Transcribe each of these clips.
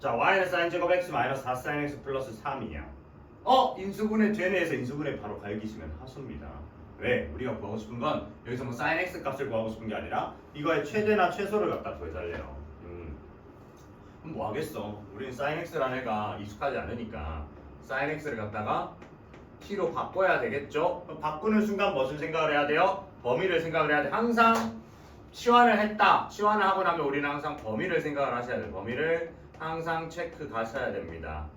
자, y는 sin 제곱 x 마이너스 4 sin x 플러스 3이야. 인수분해 되네 해서 인수분해 바로 갈기시면 하수입니다. 왜? 우리가 구하고 싶은 건 여기서 뭐 sin x 값을 구하고 싶은 게 아니라 이거의 최대나 최소를 갖다 구해달래요. 그럼 뭐 하겠어? 우리는 sin x라는 애가 익숙하지 않으니까 sin x를 갖다가 t로 바꿔야 되겠죠? 그럼 바꾸는 순간 무슨 생각을 해야 돼요? 범위를 생각을 해야 돼. 항상 치환을 했다. 치환을 하고 나면 우리는 항상 범위를 생각을 하셔야 돼요. 범위를 항상 체크 가셔야 됩니다.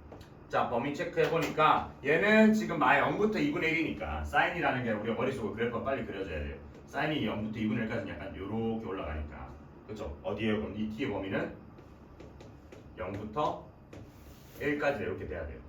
자, 범위 체크해보니까 얘는 지금 0부터 2분의 1이니까 사인이라는 게 우리가 머릿속으로 그래프가 빨리 그려져야 돼요. 사인이 0부터 2분의 1까지는 약간 요렇게 올라가니까. 그쵸? 어디에요? 그럼 이 t의 범위는 0부터 1까지 이렇게 돼야 돼요.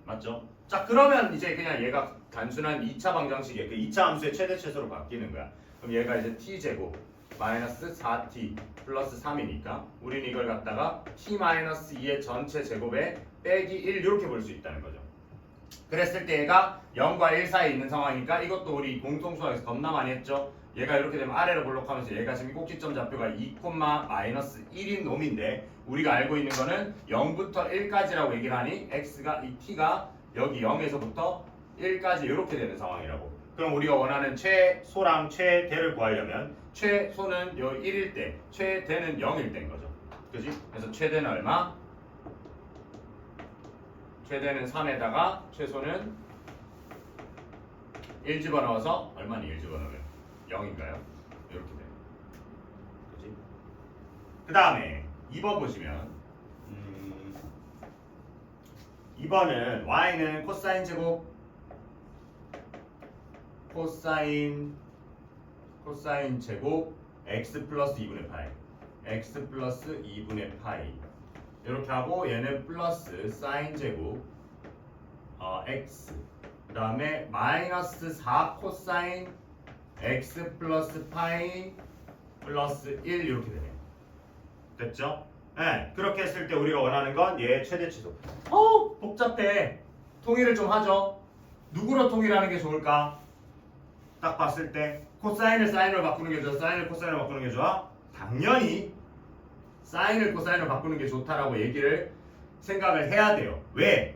맞죠? 자, 그러면 이제 그냥 얘가 단순한 2차 방정식이에요. 그 2차 함수의 최대 최소로 바뀌는 거야. 그럼 얘가 이제 t제곱 마이너스 4t 플러스 3이니까 우리는 이걸 갖다가 t 마이너스 2의 전체 제곱에 빼기 1 이렇게 볼 수 있다는 거죠. 그랬을 때 얘가 0과 1 사이에 있는 상황이니까 이것도 우리 공통수학에서 겁나 많이 했죠. 얘가 이렇게 되면 아래로 볼록하면서 얘가 지금 꼭지점 좌표가 2, 마이너스 1인 놈인데 우리가 알고 있는 거는 0부터 1까지라고 얘기를 하니 x가 이 t가 여기 0에서부터 1까지 이렇게 되는 상황이라고. 그럼 우리가 원하는 최소랑 최대를 구하려면 최소는 요 1일 때, 최대는 0일 때인 거죠. 그지? 그래서 최대는 얼마? 최대는 3에다가 최소는 1 집어넣어서 얼마니 1 집어넣으면? 0인가요? 이렇게 돼요. 그지? 그 다음에 2번 보시면 2번은 y는 코사인 제곱 코사인 제곱 x 플러스 2분의 파이 x 플러스 2분의 파이 이렇게 하고 얘는 플러스 사인 제곱 x 그 다음에 마이너스 4 코사인 x 플러스 파이 플러스 1 이렇게 되네요. 됐죠? 네, 그렇게 했을 때 우리가 원하는 건 얘의 최대 최소. 복잡해. 통일을 좀 하죠. 누구로 통일하는 게 좋을까? 딱 봤을 때 코사인을 사인으로 바꾸는 게 좋아? 사인을 코사인으로 바꾸는 게 좋아? 당연히 사인을 코사인으로 바꾸는 게 좋다라고 얘기를 생각을 해야 돼요. 왜?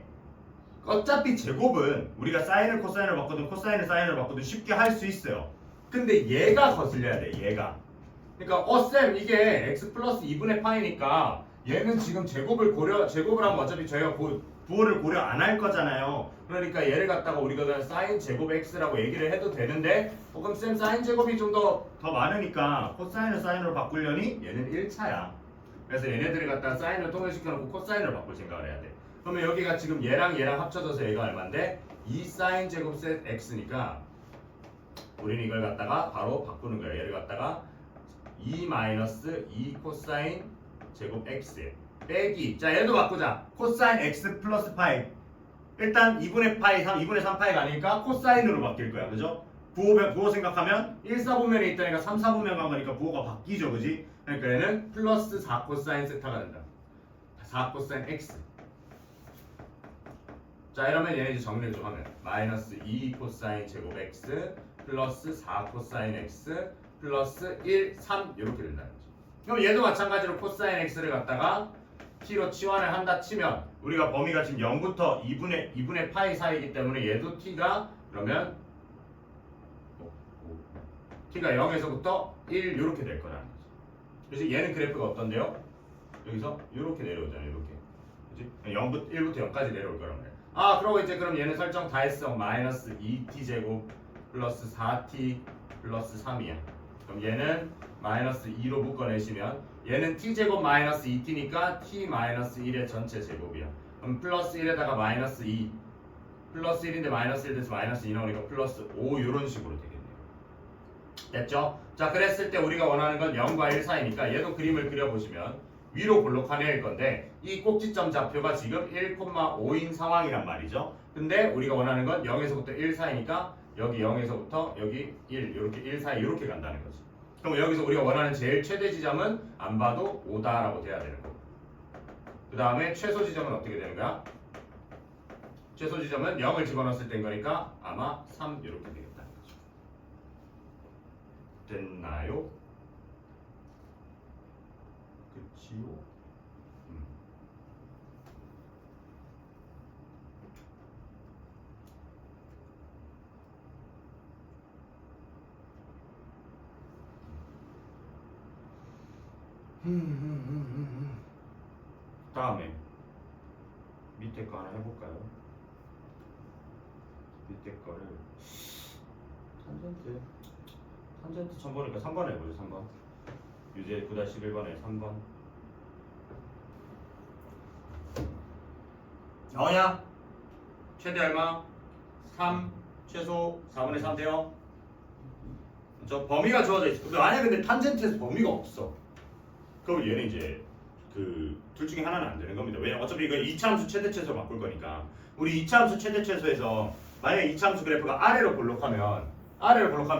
어차피 제곱은 우리가 사인을 코사인으로 바꾸든 코사인을 사인으로 바꾸든 쉽게 할 수 있어요. 근데 얘가 거슬려야 돼. 얘가. 그러니까 쌤 이게 x 플러스 2분의 파이니까 얘는 지금 제곱을 하면 어차피 저희가 부호를 고려 안 할 거잖아요. 그러니까 얘를 갖다가 우리가 그냥 사인 제곱 x라고 얘기를 해도 되는데 그럼 쌤 사인 제곱이 좀 더 많으니까 코사인을 사인으로 바꾸려니 얘는 1차야. 그래서 얘네들을 갖다가 사인을 통일시켜놓고 코사인으로 바꿀 생각을 해야 돼. 그러면 여기가 지금 얘랑 합쳐져서 얘가 얼마인데 2 사인 제곱 셋 x니까 우리는 이걸 갖다가 바로 바꾸는 거예요. 얘를 갖다가 2 마이너스 2 코사인 제곱 x 빼기 자 얘도 바꾸자. 코사인 x 플러스 파이 일단 2분의 파이 2분의 3 파이가 아니니까 코사인으로 바뀔 거야. 그죠? 부호 생각하면 1, 4분면에 있다니까 3, 4분면 간 거니까 부호가 바뀌죠. 그지? 그러니까 얘는 플러스 4 코사인 세타가 된다. 4 코사인 x 자 이러면 얘네 이제 정리를 좀 하면 마이너스 2 코사인 제곱 x 플러스 4 코사인 x 플러스 1, 3 이렇게 된다는 거죠. 그럼 얘도 마찬가지로 코사인 x를 갖다가 t로 치환을 한다 치면 우리가 범위가 지금 0부터 2분의 파이 사이이기 때문에 얘도 t가 그러면 t가 0에서부터 1 이렇게 될 거라는 거죠. 그래서 얘는 그래프가 어떤데요? 여기서 이렇게 내려오잖아요. 이렇게. 그치? 1부터 0까지 내려올 거란 말이야. 그러고 이제 그럼 얘는 설정 다 했어. 마이너스 2t 제곱 플러스 4t 플러스 3이야. 그럼 얘는 마이너스 2로 묶어내시면 얘는 t제곱 마이너스 2t니까 t 마이너스 1의 전체 제곱이야. 그럼 플러스 1에다가 마이너스 2 플러스 1인데 마이너스 1 돼서 마이너스 2 나오니까 플러스 5 이런 식으로 되겠네요. 됐죠? 자 그랬을 때 우리가 원하는 건 0과 1 사이니까 얘도 그림을 그려보시면 위로 볼록한 애일 건데 이 꼭지점 좌표가 지금 1,5인 상황이란 말이죠. 근데 우리가 원하는 건 0에서부터 1 사이니까 여기 0에서부터 여기 1 이렇게 1 사이 이렇게 간다는 거지. 그럼 여기서 우리가 원하는 제일 최대 지점은 안 봐도 5다라고 돼야 되는 거고. 그 다음에 최소 지점은 어떻게 되는 거야? 최소 지점은 0을 집어넣었을 때인 거니까 아마 3 이렇게 되겠다는 거죠. 됐나요? 그치요? 다음에 밑에 거 하나 해볼까요? 밑에 거를 탄젠트 처음 보니까 3번 해보죠. 3번 유제 9-1번에 3번 나오냐? 최대 얼마? 3 최소 4분의 3 돼요? 저 범위가 주어져 있어. 만약에 근데 탄젠트에서 범위가 없어. 그럼 얘는 이제 그 둘 중에 하나는 안 되는 겁니다. 왜냐면 어차피 이거 2차 함수 최대 최소로 바꿀 거니까. 우리 2차 함수 최대 최소에서 만약에 2차 함수 그래프가 아래로 볼록하면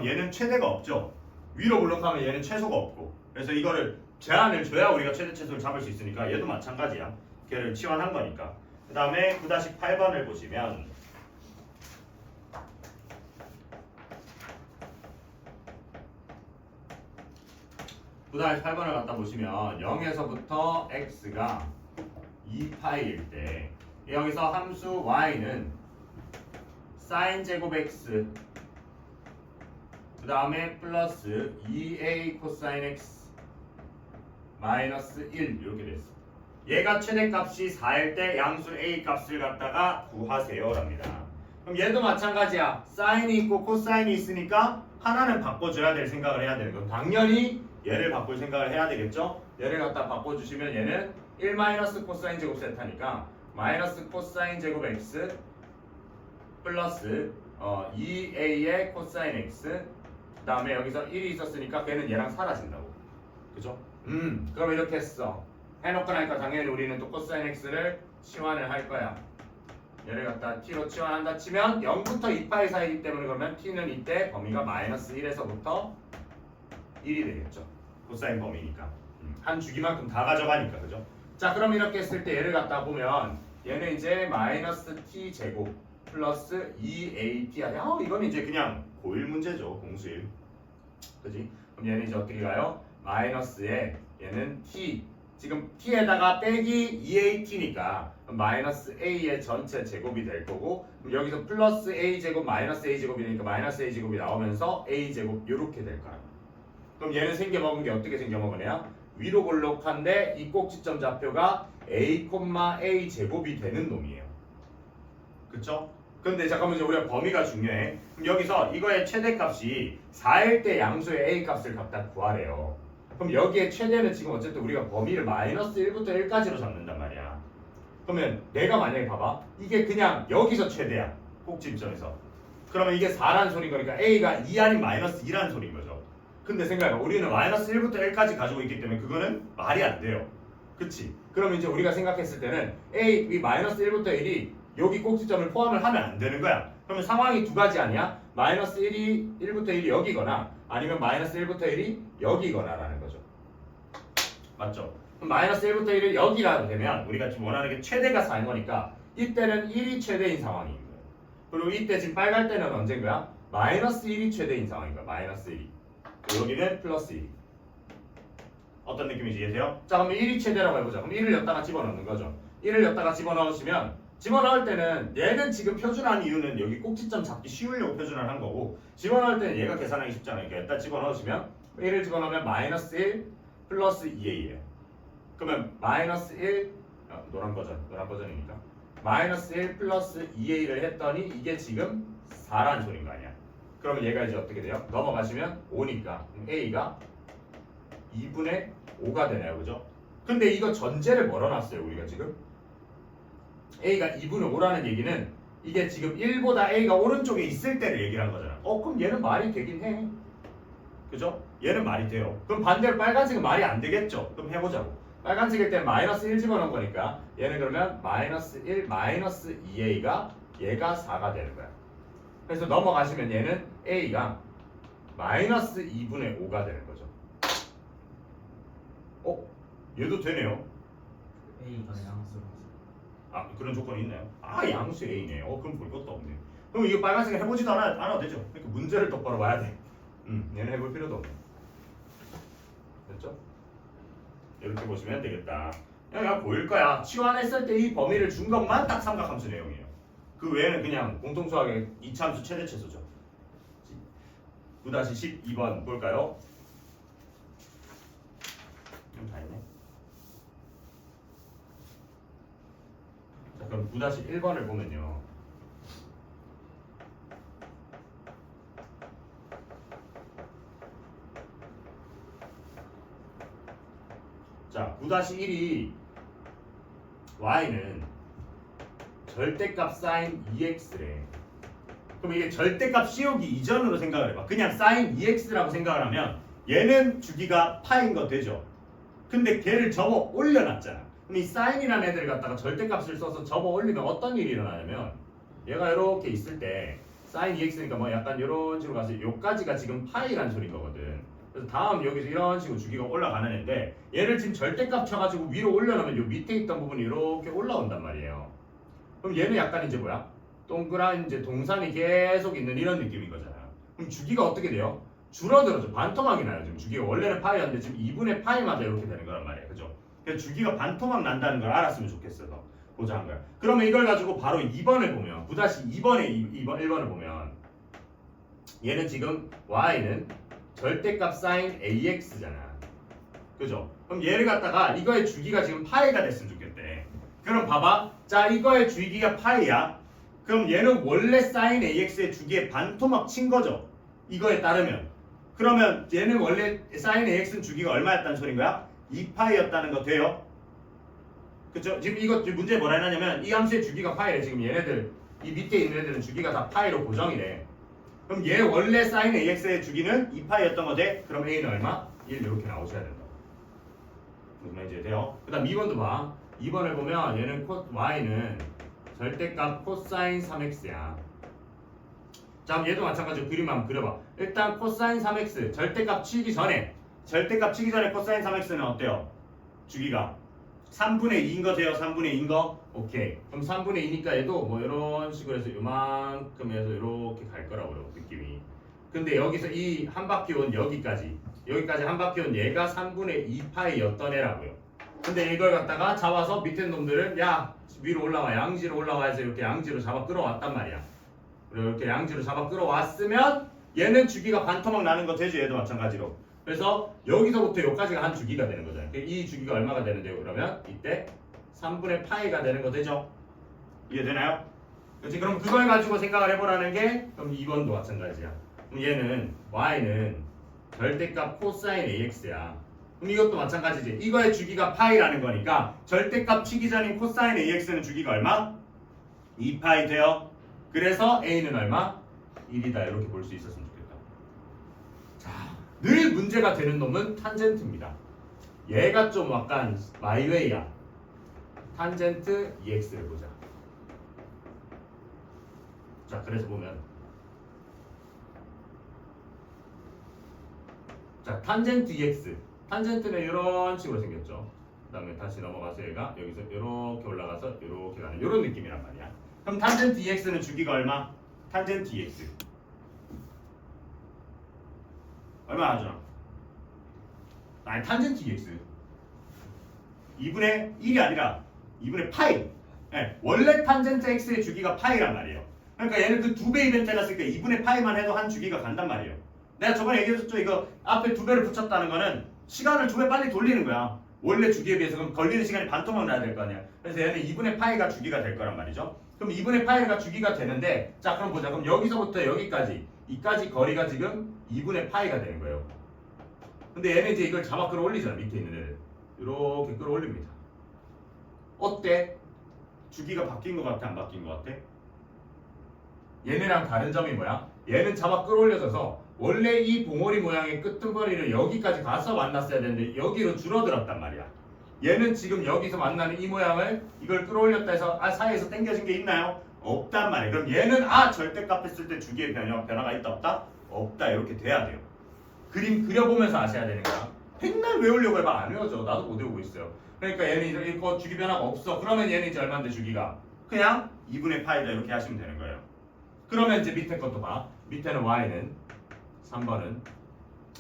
얘는 최대가 없죠. 위로 볼록하면 얘는 최소가 없고. 그래서 이거를 제한을 줘야 우리가 최대 최소를 잡을 수 있으니까 얘도 마찬가지야. 걔를 치환한 거니까. 그 다음에 9-8번을 보시면 9-8번을 갖다 보시면 0에서부터 x가 2파이일 때 여기서 함수 y는 sin 제곱 x 그 다음에 플러스 2a 코사인 x 마이너스 1 이렇게 됐어. 얘가 최대값이 4일 때 양수 a 값을 갖다가 구하세요 랍니다. 그럼 얘도 마찬가지야. 사인이 있고 코사인이 있으니까 하나는 바꿔줘야 될 생각을 해야 되는 건 당연히 얘를 바꿀 생각을 해야 되겠죠. 얘를 갖다 바꿔주시면 얘는 1 마이너스 코사인 제곱 세타니까 마이너스 코사인 제곱 x 플러스 2a의 코사인 x 그 다음에 여기서 1이 있었으니까 걔는 얘랑 사라진다고. 그죠? 그럼 이렇게 했어. 해놓고 나니까 당연히 우리는 또 코사인 x를 치환을 할 거야. 얘를 갖다 t로 치환한다 치면 0부터 2파이 사이이기 때문에 그러면 t는 이때 범위가 마이너스 1에서부터 1이 되겠죠. 코사인 범위니까. 한 주기만큼 다 가져가니까. 그죠? 자 그럼 이렇게 했을 때 얘를 갖다 보면 얘는 이제 마이너스 t 제곱 플러스 2at 하냐? 이건 이제 그냥 고일 문제죠. 공수일. 그지? 그럼 얘는 이제 어떻게 가요? 마이너스에 얘는 t 지금 t에다가 빼기 2at니까 마이너스 a의 전체 제곱이 될 거고 그럼 여기서 플러스 a 제곱 마이너스 a 제곱이니까 마이너스 a 제곱이 나오면서 a 제곱 이렇게 될 거야. 그럼 얘는 생겨먹은 게 어떻게 생겨먹으냐? 위로 볼록한데 이 꼭지점 좌표가 a, a 제곱이 되는 놈이에요. 그쵸? 근데 잠깐만 이제 우리가 범위가 중요해. 그럼 여기서 이거의 최대값이 4일 때 양수의 a 값을 갖다 구하래요. 그럼 여기에 최대는 지금 어쨌든 우리가 범위를 마이너스 1부터 1까지로 잡는단 말이야. 그러면 내가 만약에 봐봐. 이게 그냥 여기서 최대야. 꼭지점에서. 그러면 이게 4라는 소리인 거니까 a가 2 아닌 마이너스 2라는 소리인 거죠. 근데 생각해봐. 우리는 마이너스 1부터 1까지 가지고 있기 때문에 그거는 말이 안 돼요. 그치? 그러면 이제 우리가 생각했을 때는 이 마이너스 1부터 1이 여기 꼭지점을 포함을 하면 안 되는 거야. 그러면 상황이 두 가지 아니야? 마이너스 1부터 1이 여기거나 아니면 마이너스 1부터 1이 여기거나 라는 거죠. 맞죠? 그럼 마이너스 1부터 1이 여기라 되면 우리가 지금 원하는 게 최대가 4인 거니까 이때는 1이 최대인 상황인 거예요. 그리고 이때 지금 빨갈 때는 언제인 거야? 마이너스 1이 최대인 상황인 거야. 마이너스 1이. 여기는 플러스 1이. 어떤 느낌인지 이해돼요? 자 그럼 1이 최대라고 해보자. 그럼 1을 여기다가 집어넣는 거죠. 1을 여기다가 집어넣으시면 집어넣을 때는 얘는 지금 표준한 이유는 여기 꼭지점 잡기 쉬우려고 표준을 한 거고 집어넣을 때는 얘가 계산하기 쉽잖아요. 그러니까 일단 집어넣으시면 1을 집어넣으면 마이너스 1 플러스 2a예요. 그러면 마이너스 1 노란 버전이니까 마이너스 1 플러스 2a를 했더니 이게 지금 4라는 소리인 거 아니야. 그러면 얘가 이제 어떻게 돼요? 넘어가시면 5니까 a가 2분의 5가 되네요. 그죠? 근데 이거 전제를 걸어놨어요. 우리가 지금 a가 2분의 5라는 얘기는 이게 지금 1보다 a가 오른쪽에 있을 때를 얘기를 한 거잖아. 그럼 얘는 말이 되긴 해. 그죠? 얘는 말이 돼요. 그럼 반대로 빨간색은 말이 안 되겠죠? 그럼 해보자고. 빨간색일 때 마이너스 1 집어넣은 거니까 얘는 그러면 마이너스 1 마이너스 2a가 얘가 4가 되는 거야. 그래서 넘어가시면 얘는 a가 마이너스 2분의 5가 되는 거죠. 얘도 되네요. A가 양수로. 그런 조건이 있나요? 양수 A네. 그럼 볼 것도 없네. 그럼 이거 빨간색 해보지도 않아도 되죠. 그러니까 문제를 똑바로 봐야 돼. 얘는 해볼 필요도 없네. 됐죠? 이렇게 보시면 되겠다. 그냥 보일 거야. 치환했을 때 이 범위를 준 것만 딱 삼각함수 내용이에요. 그 외에는 그냥 공통수학의 이차함수 최대 최소죠. 9-12번 볼까요? 다 했네. 그럼 9-1번을 보면요. 자, 9-1이 y는 절대값 sin 2x래. 그럼 이게 절대값 씌우기 이전으로 생각을 해봐. 그냥 sin 2x라고 생각을 하면 얘는 주기가 파인 거 되죠. 근데 걔를 접어 올려놨잖아. 그럼 이 sine이라는 애들을 갖다가 절대값을 써서 접어 올리면 어떤 일이 일어나냐면 얘가 이렇게 있을 때 sin 2x니까 뭐 약간 이런 식으로 가서 요까지가 지금 파이란 소린 거거든. 그래서 다음 여기서 이런 식으로 주기가 올라가는 애인데 얘를 지금 절대값 쳐가지고 위로 올려놓으면 요 밑에 있던 부분이 이렇게 올라온단 말이에요. 그럼 얘는 약간 이제 뭐야? 동그란 이제 동산이 계속 있는 이런 느낌인 거잖아. 그럼 주기가 어떻게 돼요? 줄어들어져. 반토막이 나요. 지금 주기가 원래는 파이였는데 지금 2분의 파이마다 이렇게 되는 거란 말이에요. 그죠? 그래서 주기가 반토막 난다는 걸 알았으면 좋겠어. 너. 보자 한 거야. 그러면 이걸 가지고 바로 2번을 보면 9-2번에 1번을 보면 얘는 지금 y는 절대값 sin ax잖아. 그죠? 그럼 얘를 갖다가 이거의 주기가 지금 파이가 됐으면 좋겠대. 그럼 봐봐. 자, 이거의 주기가 파이야. 그럼 얘는 원래 sin ax의 주기에 반토막 친 거죠. 이거에 따르면. 그러면 얘는 원래 sin ax는 주기가 얼마였다는 소린 거야? 2파이였다는 거 돼요? 그쵸? 지금 이거 문제 뭐라 해놨냐면 이 함수의 주기가 파이래. 지금 얘네들 이 밑에 있는 애들은 주기가 다 파이로 고정이래. 그럼 얘 원래 sin ax의 주기는 2파이였던 거 돼? 그럼 a는 얼마? 1 이렇게 나오셔야 된다. 무슨 말인지 돼요? 그 다음 2번도 봐. 2번을 보면 얘는 y는 절대값 코사인 3x야. 자, 그럼 얘도 마찬가지로 그림 한번 그려봐. 일단 코사인 3x 절대값 치기 전에 코사인 3x는 어때요? 주기가 3분의 2인 거 돼요? 3분의 2인 거? 오케이. 그럼 3분의 2니까 얘도 뭐 이런 식으로 해서 요만큼 해서 이렇게 갈 거라고요. 느낌이. 근데 여기서 이 한 바퀴 온 여기까지 한 바퀴 온 얘가 3분의 2파이였던 애라고요. 근데 이걸 갖다가 잡아서 밑에 놈들을 야 위로 올라와 양지로 올라와서 이렇게 양지로 잡아 끌어왔단 말이야. 이렇게 양지로 잡아 끌어왔으면 얘는 주기가 반토막 나는 거 되죠. 얘도 마찬가지로. 그래서 여기서부터 여기까지가 한 주기가 되는 거잖아요. 이 주기가 얼마가 되는데요? 그러면 이때 3분의 파이가 되는 거 되죠? 이해되나요? 그렇지? 그럼 그걸 가지고 생각을 해보라는 게 그럼 2번도 마찬가지야. 그럼 얘는 y는 절대값 코사인 ax야. 그럼 이것도 마찬가지지. 이거의 주기가 파이라는 거니까 절대값 치기 전인 코사인 ax는 주기가 얼마? 2파이 돼요. 그래서 a는 얼마? 1이다. 이렇게 볼 수 있었으면 좋겠다. 자, 늘 문제가 되는 놈은 탄젠트입니다. 얘가 좀 약간 마이웨이야. 탄젠트 EX를 보자. 자, 그래서 보면 자, 탄젠트 EX. 탄젠트는 이런 식으로 생겼죠. 그 다음에 다시 넘어가서 얘가 여기서 이렇게 올라가서 이렇게 가는 이런 느낌이란 말이야. 그럼 탄젠트 EX는 주기가 얼마? 탄젠트 EX 얼마 하죠? 아니 탄젠트 EX 2분의 1이 아니라 2분의 파이. 네, 원래 탄젠트 X의 주기가 파이란 말이에요. 그러니까 얘는 그 2배 이벤트를 했으니까 2분의 파이만 해도 한 주기가 간단 말이에요. 내가 저번에 얘기했었죠. 이거 앞에 2배를 붙였다는 거는 시간을 2배 빨리 돌리는 거야. 원래 주기에 비해서. 그럼 걸리는 시간이 반토막 나야 될 거 아니야. 그래서 얘는 2분의 파이가 주기가 될 거란 말이죠. 그럼 2분의 파이가 주기가 되는데 자, 그럼 보자. 그럼 여기서부터 여기까지 이까지 거리가 지금 2분의 파이가 되는 거예요. 근데 얘는 이제 이걸 잡아 끌어올리잖아. 밑에 있는 애들 이렇게 끌어올립니다. 어때? 주기가 바뀐 것 같아? 안 바뀐 것 같아? 얘네랑 다른 점이 뭐야? 얘는 잡아 끌어올려져서 원래 이 봉오리 모양의 끄트머리를 여기까지 가서 만났어야 되는데 여기로 줄어들었단 말이야. 얘는 지금 여기서 만나는 이 모양을 이걸 끌어올렸다 해서 사이에서 당겨진 게 있나요? 없단 말이야. 그럼 얘는 절대값 했을 때 주기의 변화가 있다 없다? 없다. 이렇게 돼야 돼요. 그림 그려보면서 아셔야 되는 거야. 맨날 외우려고 해봐 안 외워져. 나도 못 외우고 있어요. 그러니까 얘는 이거 주기 변화가 없어. 그러면 얘는 이제 얼마인데 주기가? 그냥 2분의 파이다 이렇게 하시면 되는 거예요. 그러면 이제 밑에 것도 봐. 밑에는 y는 3번은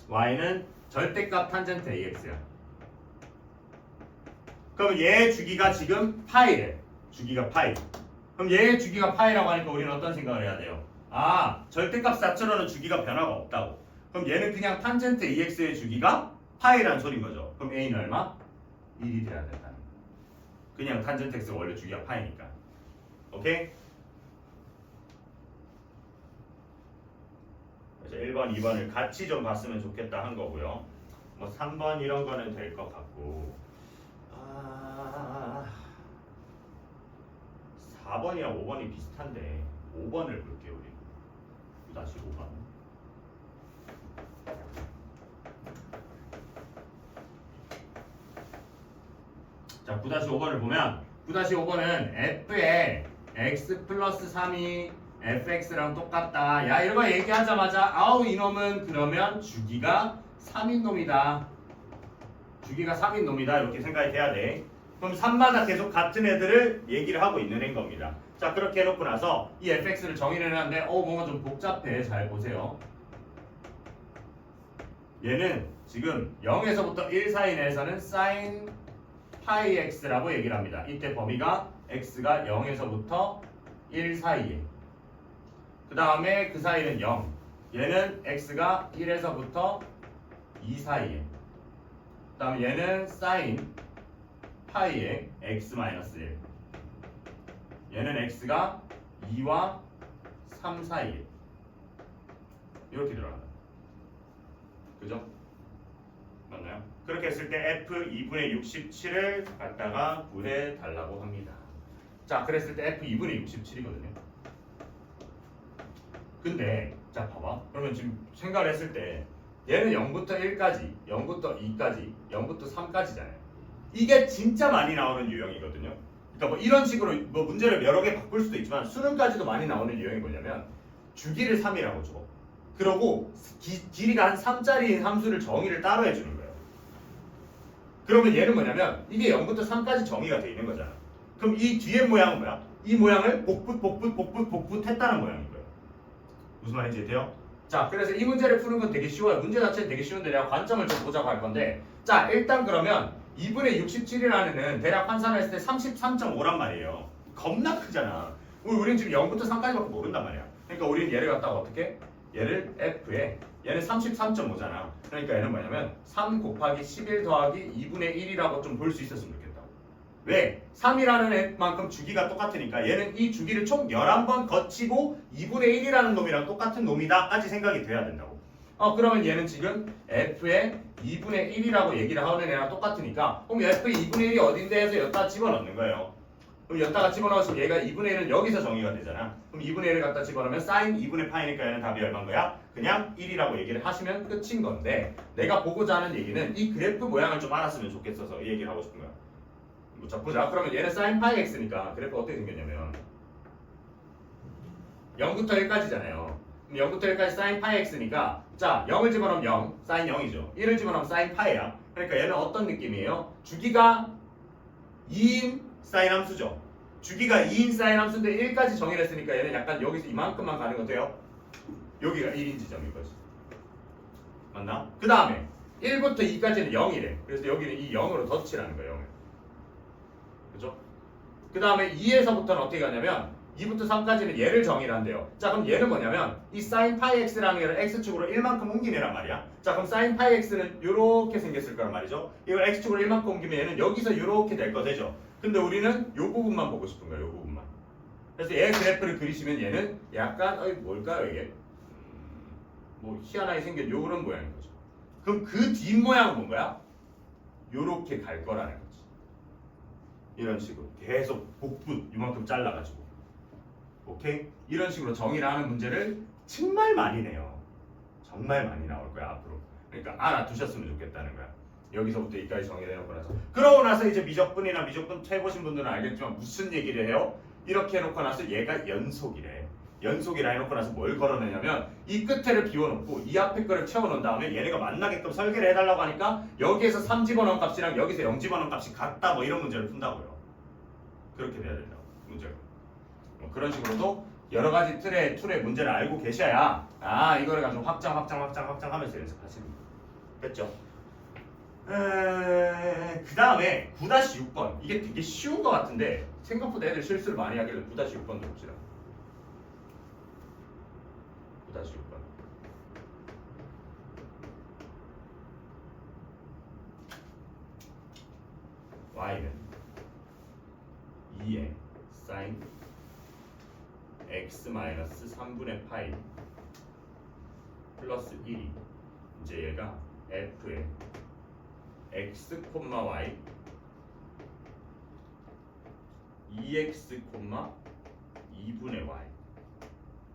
y는 절대값 탄젠트 ax야. 그럼 얘의 주기가 지금 파이래. 주기가 파이. 그럼 얘의 주기가 파이라고 하니까 우리는 어떤 생각을 해야 돼요? 절대값 자체로는 주기가 변화가 없다고. 그럼 얘는 그냥 탄젠트 ax의 주기가 파이라는 소린 거죠. 그럼 a는 얼마? 1이 돼야 된다. 그냥 탄젠트 x가 원래 주기가 파이니까. 오케이? 그래서 1번, 2번을 같이 좀 봤으면 좋겠다 한 거고요. 뭐 3번 이런 거는 될 것 같고 4번이랑 5번이 비슷한데 5번을 볼게요. 우리 다시 5번. 자, 9-5번을 보면 9-5번은 f에 x 플러스 3이 fx랑 똑같다. 야, 이런 거 얘기하자마자 아우 이놈은 그러면 주기가 3인 놈이다. 주기가 3인 놈이다. 이렇게 생각이 돼야 돼. 그럼 3마다 계속 같은 애들을 얘기를 하고 있는 애인 겁니다. 자, 그렇게 해놓고 나서 이 fx를 정의를 해놨는데 뭔가 좀 복잡해. 잘 보세요. 얘는 지금 0에서부터 1 사이 내에서는 sin 파이 x라고 얘기를 합니다. 이때 범위가 x가 0에서부터 1 사이에. 그 다음에 그 사이는 0. 얘는 x가 1에서부터 2 사이에. 그 다음에 얘는 sin 파이에 x-1. 얘는 x가 2와 3 사이에. 이렇게 들어간다. 그죠? 맞나요? 그렇게 했을 때 f 2분의 67을 갖다가 구해 달라고 합니다. 자, 그랬을 때 f 2분의 67이거든요. 근데 자, 봐봐. 그러면 지금 생각을 했을 때 얘는 0부터 1까지, 0부터 2까지, 0부터 3까지잖아요. 이게 진짜 많이 나오는 유형이거든요. 그러니까 뭐 이런 식으로 뭐 문제를 여러 개 바꿀 수도 있지만 수능까지도 많이 나오는 유형이 뭐냐면 주기를 3이라고 줘. 그러고 길이가 한 3짜리인 함수를 정의를 따로 해주는 거예요. 그러면 얘는 뭐냐면 이게 0부터 3까지 정의가 돼 있는 거잖아. 그럼 이 뒤에 모양은 뭐야? 이 모양을 복붙 했다는 모양인 거예요. 무슨 말인지 이해돼요? 자, 그래서 이 문제를 푸는 건 되게 쉬워요. 문제 자체는 되게 쉬운데 내가 관점을 좀 보자고 할 건데, 자, 일단 그러면 2분의 67이라는 애는 대략 환산을 했을 때 33.5란 말이에요. 겁나 크잖아. 우리는 지금 0부터 3까지밖에 모른단 말이야. 그러니까 우리는 얘를 갖다가 어떻게? 얘를 f에 얘는 33.5잖아. 그러니까 얘는 뭐냐면 3 곱하기 11 더하기 2분의 1이라고 좀 볼 수 있었으면 좋겠다. 왜? 3이라는 애만큼 주기가 똑같으니까 얘는 이 주기를 총 11번 거치고 2분의 1이라는 놈이랑 똑같은 놈이다 까지 생각이 돼야 된다고. 그러면 얘는 지금 f의 2분의 1이라고 얘기를 하는 애랑 똑같으니까 그럼 f의 2분의 1이 어딘데 해서 여기다 집어넣는 거예요. 그럼 여기다가 집어넣으면 얘가 2분의 1은 여기서 정의가 되잖아. 그럼 2분의 1을 갖다 집어넣으면 sin 2분의 파이니까 얘는 답이 얼마인 거야? 그냥 1이라고 얘기를 하시면 끝인 건데, 내가 보고자 하는 얘기는 이 그래프 모양을 좀 알았으면 좋겠어서 이 얘기를 하고 싶은 거야. 자, 보자. 그러면 얘는 sin 파이 x니까 그래프가 어떻게 생겼냐면 0부터 1까지잖아요. 그럼 0부터 1까지 sin 파이 x니까 자, 0을 집어넣으면 0, sin 0이죠. 1을 집어넣으면 sin 파이야. 그러니까 얘는 어떤 느낌이에요? 주기가 2인 사인 함수죠. 주기가 2인 사인 함수인데 1까지 정의를 했으니까 얘는 약간 여기서 이만큼만 가는 거 돼요? 여기가 1인 지점인 거지. 맞나? 그 다음에 1부터 2까지는 0이래. 그래서 여기는 이 0으로 덧칠하는 거예요. 0을. 그죠? 그 다음에 2에서부터는 어떻게 가냐면 2부터 3까지는 얘를 정의를 한대요. 자, 그럼 얘는 뭐냐면 이 sin 파이 x라는 얘를 x축으로 1만큼 옮기네란 말이야. 자, 그럼 sin 파이 x는 이렇게 생겼을 거란 말이죠. 이걸 x축으로 1만큼 옮기면 얘는 여기서 이렇게 될 거 되죠. 근데 우리는 요 부분만 보고 싶은 거야. 요 부분만. 그래서 얘 그래프를 그리시면 얘는 약간 뭘까요 이게? 뭐 희한하게 생긴 요런 모양인 거죠. 그럼 그 뒷모양은 뭔가요? 요렇게 갈 거라는 거지. 이런 식으로 계속 복붙 이만큼 잘라가지고. 오케이? 이런 식으로 정의를 하는 문제를 정말 많이 내요. 정말 많이 나올 거야 앞으로. 그러니까 알아두셨으면 좋겠다는 거야. 여기서부터 여기까지 정의를 해놓고 나서, 그러고 나서 이제 미적분이나 미적분 해보신 분들은 알겠지만 무슨 얘기를 해요? 이렇게 해놓고 나서 얘가 연속이래. 연속이라 해놓고 나서 뭘 걸어내냐면 이 끝에를 비워놓고 이 앞에 거를 채워놓은 다음에 얘네가 만나게끔 설계를 해달라고 하니까 여기에서 3 집어넣은 값이랑 여기서 0 집어넣은 값이 같다 뭐 이런 문제를 푼다고요. 그렇게 돼야 된다고 문제가. 뭐 그런 식으로도 여러 가지 툴의 문제를 알고 계셔야 이거를 가지고 확장하면서 연습하시는 거예요. 됐죠? 그 다음에 9-6번 이게 되게 쉬운 것 같은데 생각보다 애들 실수를 많이 하길래 9-6번도 봅시다. 9-6번 y는 2의 sin x 마이너스 3분의 파이 플러스 1이 이제 얘가 f의 x, y 2x, 2분의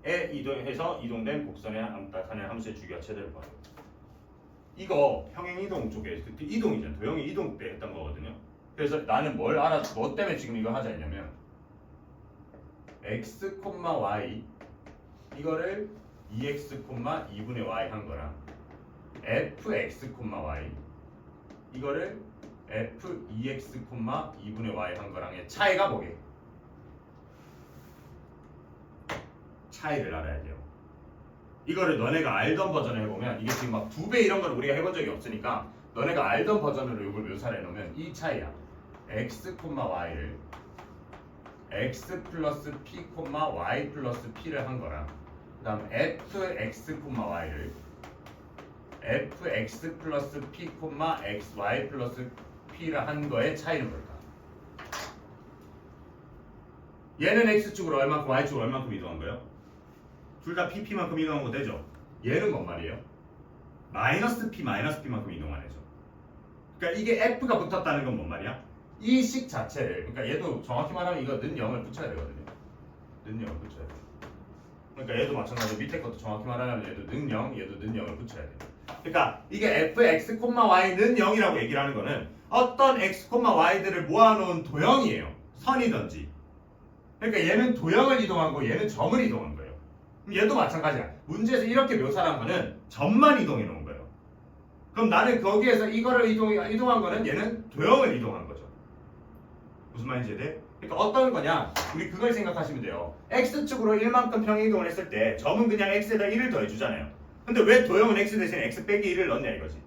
y에 이동해서 이동된 곡선의 나타낸 함수의 주기와 최대를 구하는 거죠. 이거 평행이동 쪽에 그때 이동이잖아. 도형이 이동 때 했던 거거든요. 그래서 나는 뭐 때문에 지금 이거 하자 했냐면 x, y 이거를 2x, 2분의 y 한 거랑 fx, y 이거를 f 2x, 2분의 y 한 거랑의 차이가 뭐게? 차이를 알아야 돼요. 이거를 너네가 알던 버전을 해보면 이게 지금 막 2배 이런 걸 우리가 해본 적이 없으니까 너네가 알던 버전으로 이걸 묘사를 해놓으면 이 차이야. x, y를 x 플러스 p, y 플러스 p를 한 거랑 그 다음 fx, y를 fx 플러스 p, xy 플러스 p를 한 거의 차이는 뭘까? 얘는 x축으로 얼만큼 y축으로 얼만큼 이동한 거예요? 둘 다 pp만큼 이동한 거 되죠? 얘는 뭔 말이에요? 마이너스 p만큼 이동 안 해죠. 그러니까 이게 f가 붙었다는 건 뭔 말이야? 이 식 자체를 그러니까 얘도 정확히 말하면 이거 는 0을 붙여야 되거든요. 는 0을 붙여야 돼. 그러니까 얘도 마찬가지로 밑에 것도 정확히 말하면 얘도 는 0, 얘도 는 0을 붙여야 돼. 그러니까 이게 fx, y는 0이라고 얘기를 하는 거는 어떤 x, y들을 모아놓은 도형이에요. 선이든지. 그러니까 얘는 도형을 이동한 거, 얘는 점을 이동한 거예요. 그럼 얘도 마찬가지야. 문제에서 이렇게 묘사한 거는 점만 이동해 놓은 거예요. 그럼 나는 거기에서 이거를 이동한 거는 얘는 도형을 이동한 거죠. 무슨 말인지 돼? 그러니까 어떤 거냐? 우리 그걸 생각하시면 돼요. x축으로 1만큼 평행이동을 했을 때 점은 그냥 x에다 1을 더해주잖아요. 근데 왜 도형은 x 대신에 x 빼기 1을 넣냐 이거지.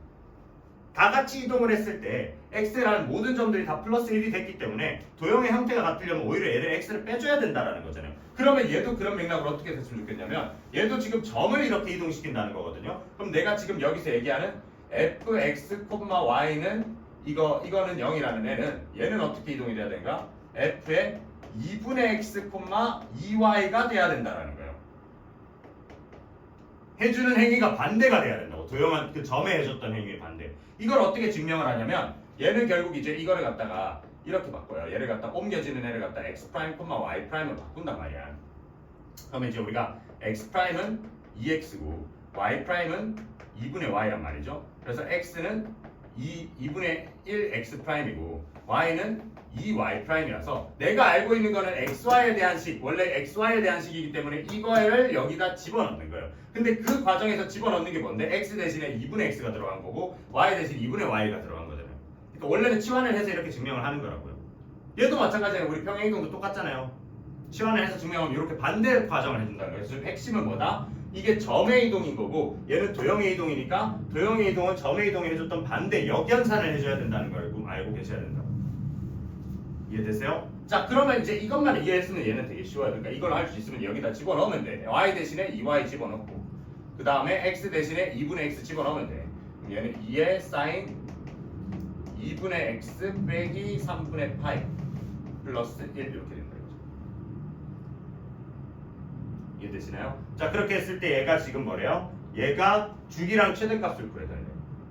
다 같이 이동을 했을 때 x라는 모든 점들이 다 플러스 1이 됐기 때문에 도형의 형태가 같으려면 오히려 얘를 x를 빼줘야 된다라는 거잖아요. 그러면 얘도 그런 맥락으로 어떻게 됐으면 좋겠냐면 얘도 지금 점을 이렇게 이동시킨다는 거거든요. 그럼 내가 지금 여기서 얘기하는 fx, y는 이거는 0이라는 얘는 어떻게 이동이 돼야 되는가? f의 2분의 x, 2y가 돼야 된다라는 거예요. 해주는 행위가 반대가 돼야 된다고. 도형한 그 점에 해줬던 행위의 반대. 이걸 어떻게 증명을 하냐면 얘는 결국 이제 이거를 갖다가 이렇게 바꿔요. 얘를 갖다 옮겨지는 애를 갖다 x 프라임, y 프라임을 바꾼단 말이야. 그러면 이제 우리가 x 프라임은 2x고 y 프라임은 2분의 y란 말이죠. 그래서 x는 2분의 1 x 프라임이고 y는 2y 프라임이라서 내가 알고 있는 거는 xy에 대한 식, 원래 xy에 대한 식이기 때문에 이거를 여기다 집어넣는 거예요. 근데 그 과정에서 집어넣는 게 뭔데? x 대신에 2분의 x가 들어간 거고 y 대신 2분의 y가 들어간 거잖아요. 그러니까 원래는 치환을 해서 이렇게 증명을 하는 거라고요. 얘도 마찬가지예요. 우리 평행이동도 똑같잖아요. 치환을 해서 증명하면 이렇게 반대 과정을 해준다는 거예요. 그래서 핵심은 뭐다? 이게 점의 이동인 거고 얘는 도형의 이동이니까 도형의 이동은 점의 이동에 해줬던 반대 역연산을 해줘야 된다는 걸 알고 계셔야 된다고. 이해되세요? 자, 그러면 이제 이것만 이해했으면 얘는 되게 쉬워요. 그러니까 이걸 할 수 있으면 여기다 집어넣으면 돼. y 대신에 2y 집어넣고 그 다음에 x 대신에 2분의 x 집어넣으면 돼. 그럼 얘는 2의 사인 2분의 x 빼기 3분의 파이 플러스 1 이렇게 된다. 이해되시나요? 자, 그렇게 했을 때 얘가 지금 뭐래요? 얘가 주기랑 최대값을 구해야 되네.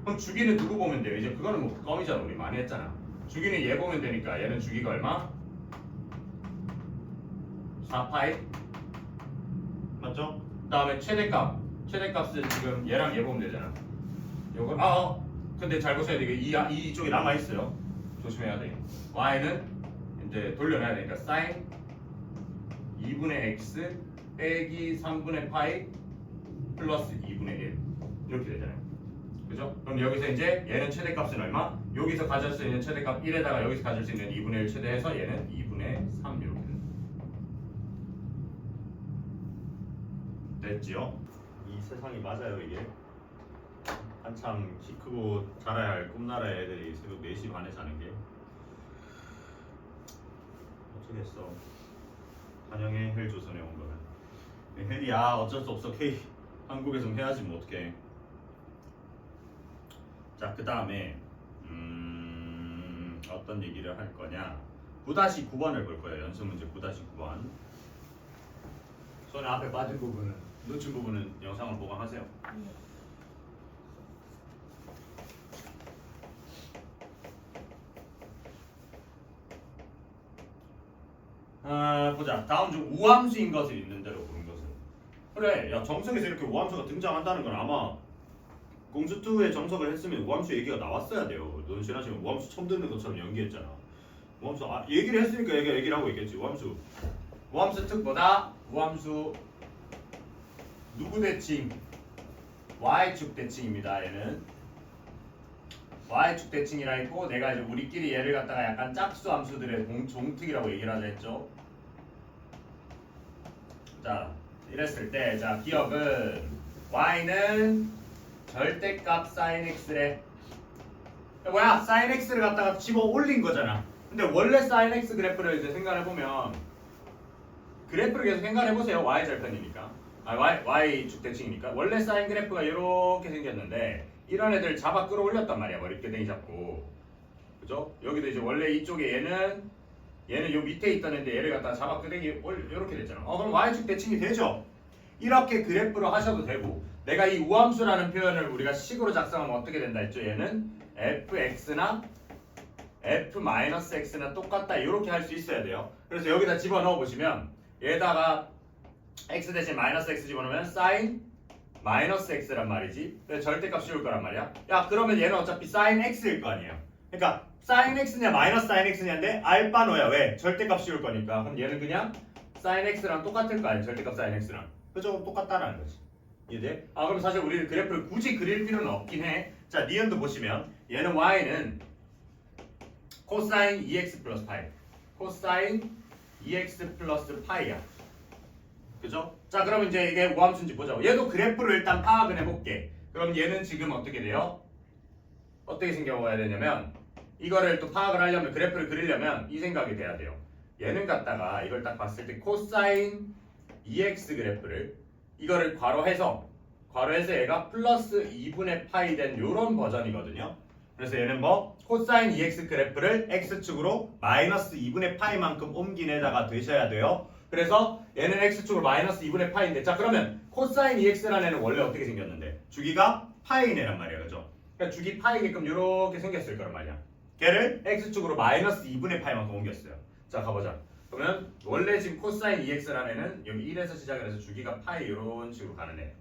그럼 주기는 누구 보면 돼요? 이제 그거는 뭐 껌이잖아. 우리 많이 했잖아. 주기는 얘 보면 되니까 얘는 주기가 얼마? 4파이 맞죠? 그 다음에 최대값은 지금 얘랑 얘 보면 되잖아. 요거 근데 잘 보셔야 돼. 이쪽이 남아있어요. 조심해야 돼. y는 이제 돌려놔야 되니까 sin 2분의 x 빼기 3분의 파이 플러스 2분의 1 이렇게 되잖아요. 그죠? 그럼 여기서 이제 얘는 최대값은 얼마? 여기서 가질 수 있는 최대값 1에다가 여기서 가질 수 있는 2분의 1 최대해서 얘는 2분의 3 이렇게 됩니다. 됐지요? 이 세상이 맞아요 이게? 한참 키 크고 자라야 할 꿈나라의 애들이 새벽 4시 반에 자는 게 어쩌겠어. 환영의 헬조선에 온 거는 헬이야 어쩔 수 없어. K 한국에서는 해야지 뭐 어떡해. 자, 그 다음에 어떤 얘기를 할 거냐. 9-9번을 볼 거예요. 연습 문제 9-9번. 손에 앞에 빠진 부분은 놓친 부분은 영상을 보강하세요. 보자. 다음 중 우함수인 것을 있는 대로 보는 것은. 그래, 야 정석에서 이렇게 우함수가 등장한다는 건 아마 공수2에 정석을 했으면 우함수 얘기가 나왔어야 돼요. 넌 지난 시간 우함수 처음 듣는 것처럼 연기했잖아. 우함수 얘기를 했으니까 얘기를 하고 있겠지. 우함수 특 뭐다? 우함수 누구 대칭? y축 대칭입니다. 얘는 y축 대칭이라 했고 내가 이제 우리끼리 얘를 갖다가 약간 짝수 함수들의 종특이라고 얘기를 하자 했죠. 자, 이랬을 때 자 기억은 y는 절대값 sin x래. 뭐야? sin x를 갖다가 집어 올린 거잖아. 근데 원래 sin x 그래프를 이제 생각해 보면 그래프를 계속 생각해 보세요. y 절편이니까. y축 대칭이니까 원래 sin 그래프가 이렇게 생겼는데 이런 애들 잡아 끌어올렸단 말이야. 머리끄댕이 잡고. 그죠? 여기도 이제 원래 이쪽에 얘는 요 밑에 있던 애인데 얘를 갖다가 잡아 끌어올리 이렇게 됐잖아. 그럼 y축 대칭이 되죠? 이렇게 그래프로 하셔도 되고 내가 이 우함수라는 표현을 우리가 식으로 작성하면 어떻게 된다 했죠? 얘는 fx나 f-x나 똑같다 이렇게 할 수 있어야 돼요. 그래서 여기다 집어넣어 보시면 얘다가 x 대신 마이너스 x 집어넣으면 sin 마이너스 x란 말이지. 그래서 절대값 씌울 거란 말이야. 야 그러면 얘는 어차피 sin x일 거 아니에요. 그러니까 sin x냐 마이너스 sin x냐인데 알파 넣어야 왜? 절대값 씌울 거니까. 그럼 얘는 그냥 sin x랑 똑같을 거 아니에요. 절대값 sin x랑. 그죠? 똑같다라는 거지. 이해돼? 그럼 사실 우리는 그래프를 굳이 그릴 필요는 없긴 해. 자, 니은도 보시면 얘는 y는 코사인 2x 플러스 파이. 코사인 2x 플러스 파이야. 그죠? 자, 그럼 이제 이게 우함수인지 보자. 얘도 그래프를 일단 파악을 해볼게. 그럼 얘는 지금 어떻게 돼요? 어떻게 생겨봐야 되냐면 이거를 또 파악을 하려면 그래프를 그리려면 이 생각이 돼야 돼요. 얘는 갖다가 이걸 딱 봤을 때 코사인 2x 그래프를 이거를 괄호해서 얘가 플러스 2분의 파이 된 요런 버전이거든요. 그래서 얘는 뭐 코사인 2x 그래프를 x축으로 마이너스 2분의 파이만큼 옮긴 애다가 되셔야 돼요. 그래서 얘는 x축으로 마이너스 2분의 파이인데 자 그러면 코사인 2x라는 애는 원래 어떻게 생겼는데 주기가 파이인 애란 말이야. 그죠? 그러니까 주기 파이게끔 이렇게 생겼을 거란 말이야. 걔를 x축으로 마이너스 2분의 파이만큼 옮겼어요. 자 가보자. 그러면 원래 지금 코사인 2x라는 애는 여기 1에서 시작을 해서 주기가 파이 이런 식으로 가는 애.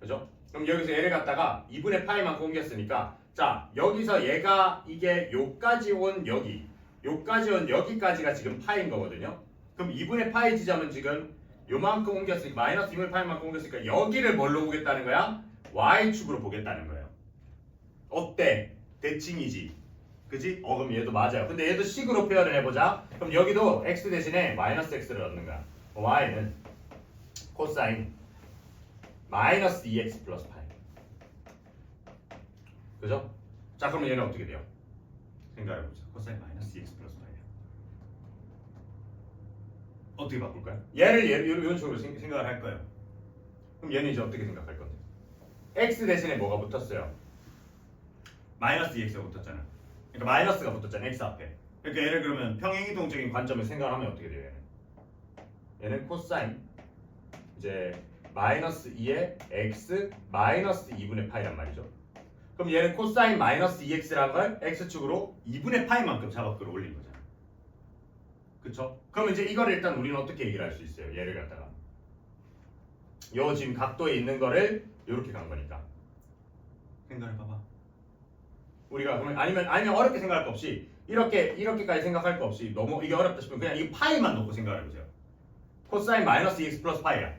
그죠? 그럼 여기서 얘를 갖다가 2분의 파이만큼 옮겼으니까 자 여기서 얘가 이게 요까지 온 여기까지가 지금 파이인 거거든요. 그럼 2분의 파이 지점은 지금 요만큼 옮겼으니까 마이너스 2분의 파이만큼 옮겼으니까 여기를 뭘로 보겠다는 거야? y축으로 보겠다는 거예요. 어때? 대칭이지. 그지? 그럼 얘도 맞아요. 근데 얘도 식으로 표현을 해보자. 그럼 여기도 x 대신에 마이너스 x를 넣는 거야. y는 코사인 마이너스 2x 플러스 파이. 그죠? 자 그러면 얘는 어떻게 돼요? 생각해보자. 코사인 마이너스 2x 플러스 파이야. 어떻게 바꿀까요? 얘를 이런 식으로 생각을 할 거예요. 그럼 얘는 이제 어떻게 생각할 건데? x 대신에 뭐가 붙었어요? 마이너스 2x가 붙었잖아. 그러니까 마이너스가 붙었잖아. x 앞에. 그러니까 얘를 그러면 평행이동적인 관점을 생각하면 어떻게 돼요? 얘는 코사인 이제 마이너스 2의 x 마이너스 2분의 파이란 말이죠. 그럼 얘는 코사인 마이너스 2x라는 걸 x축으로 2분의 파이만큼 잡아 끌어올린 거잖아. 그쵸? 그럼 이제 이걸 일단 우리는 어떻게 얘기를 할 수 있어요? 얘를 갖다가 요 지금 각도에 있는 거를 이렇게 간 거니까 생각을 봐봐. 우리가 그러면 아니면 어렵게 생각할 거 없이 이렇게까지 생각할 거 없이 너무 이게 어렵다 싶으면 그냥 이 파이만 놓고 생각을 해보세요. 코사인 마이너스 2x 플러스 파이야.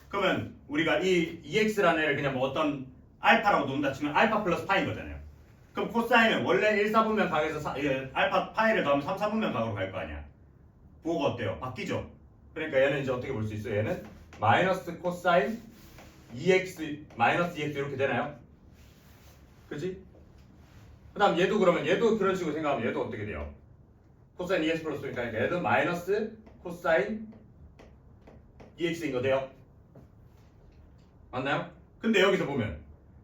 그러면 우리가 이 2x라는 애를 그냥 뭐 어떤 알파라고 놓는다 치면 알파 플러스 파이인 거잖아요. 그럼 코사인은 원래 1,4분면 각에서 알파 파이를 더하면 3,4분면 각으로 갈 거 아니야. 부호가 어때요? 바뀌죠? 그러니까 얘는 이제 어떻게 볼 수 있어요? 얘는 마이너스 코사인 2x 마이너스 2x 이렇게 되나요? 그치? 그 다음 얘도 그러면 얘도 그런 식으로 생각하면 얘도 어떻게 돼요? 코사인 2x 플러스니까 얘도 마이너스 코사인 2x인 거 돼요? 맞나요? 근데 여기서 보면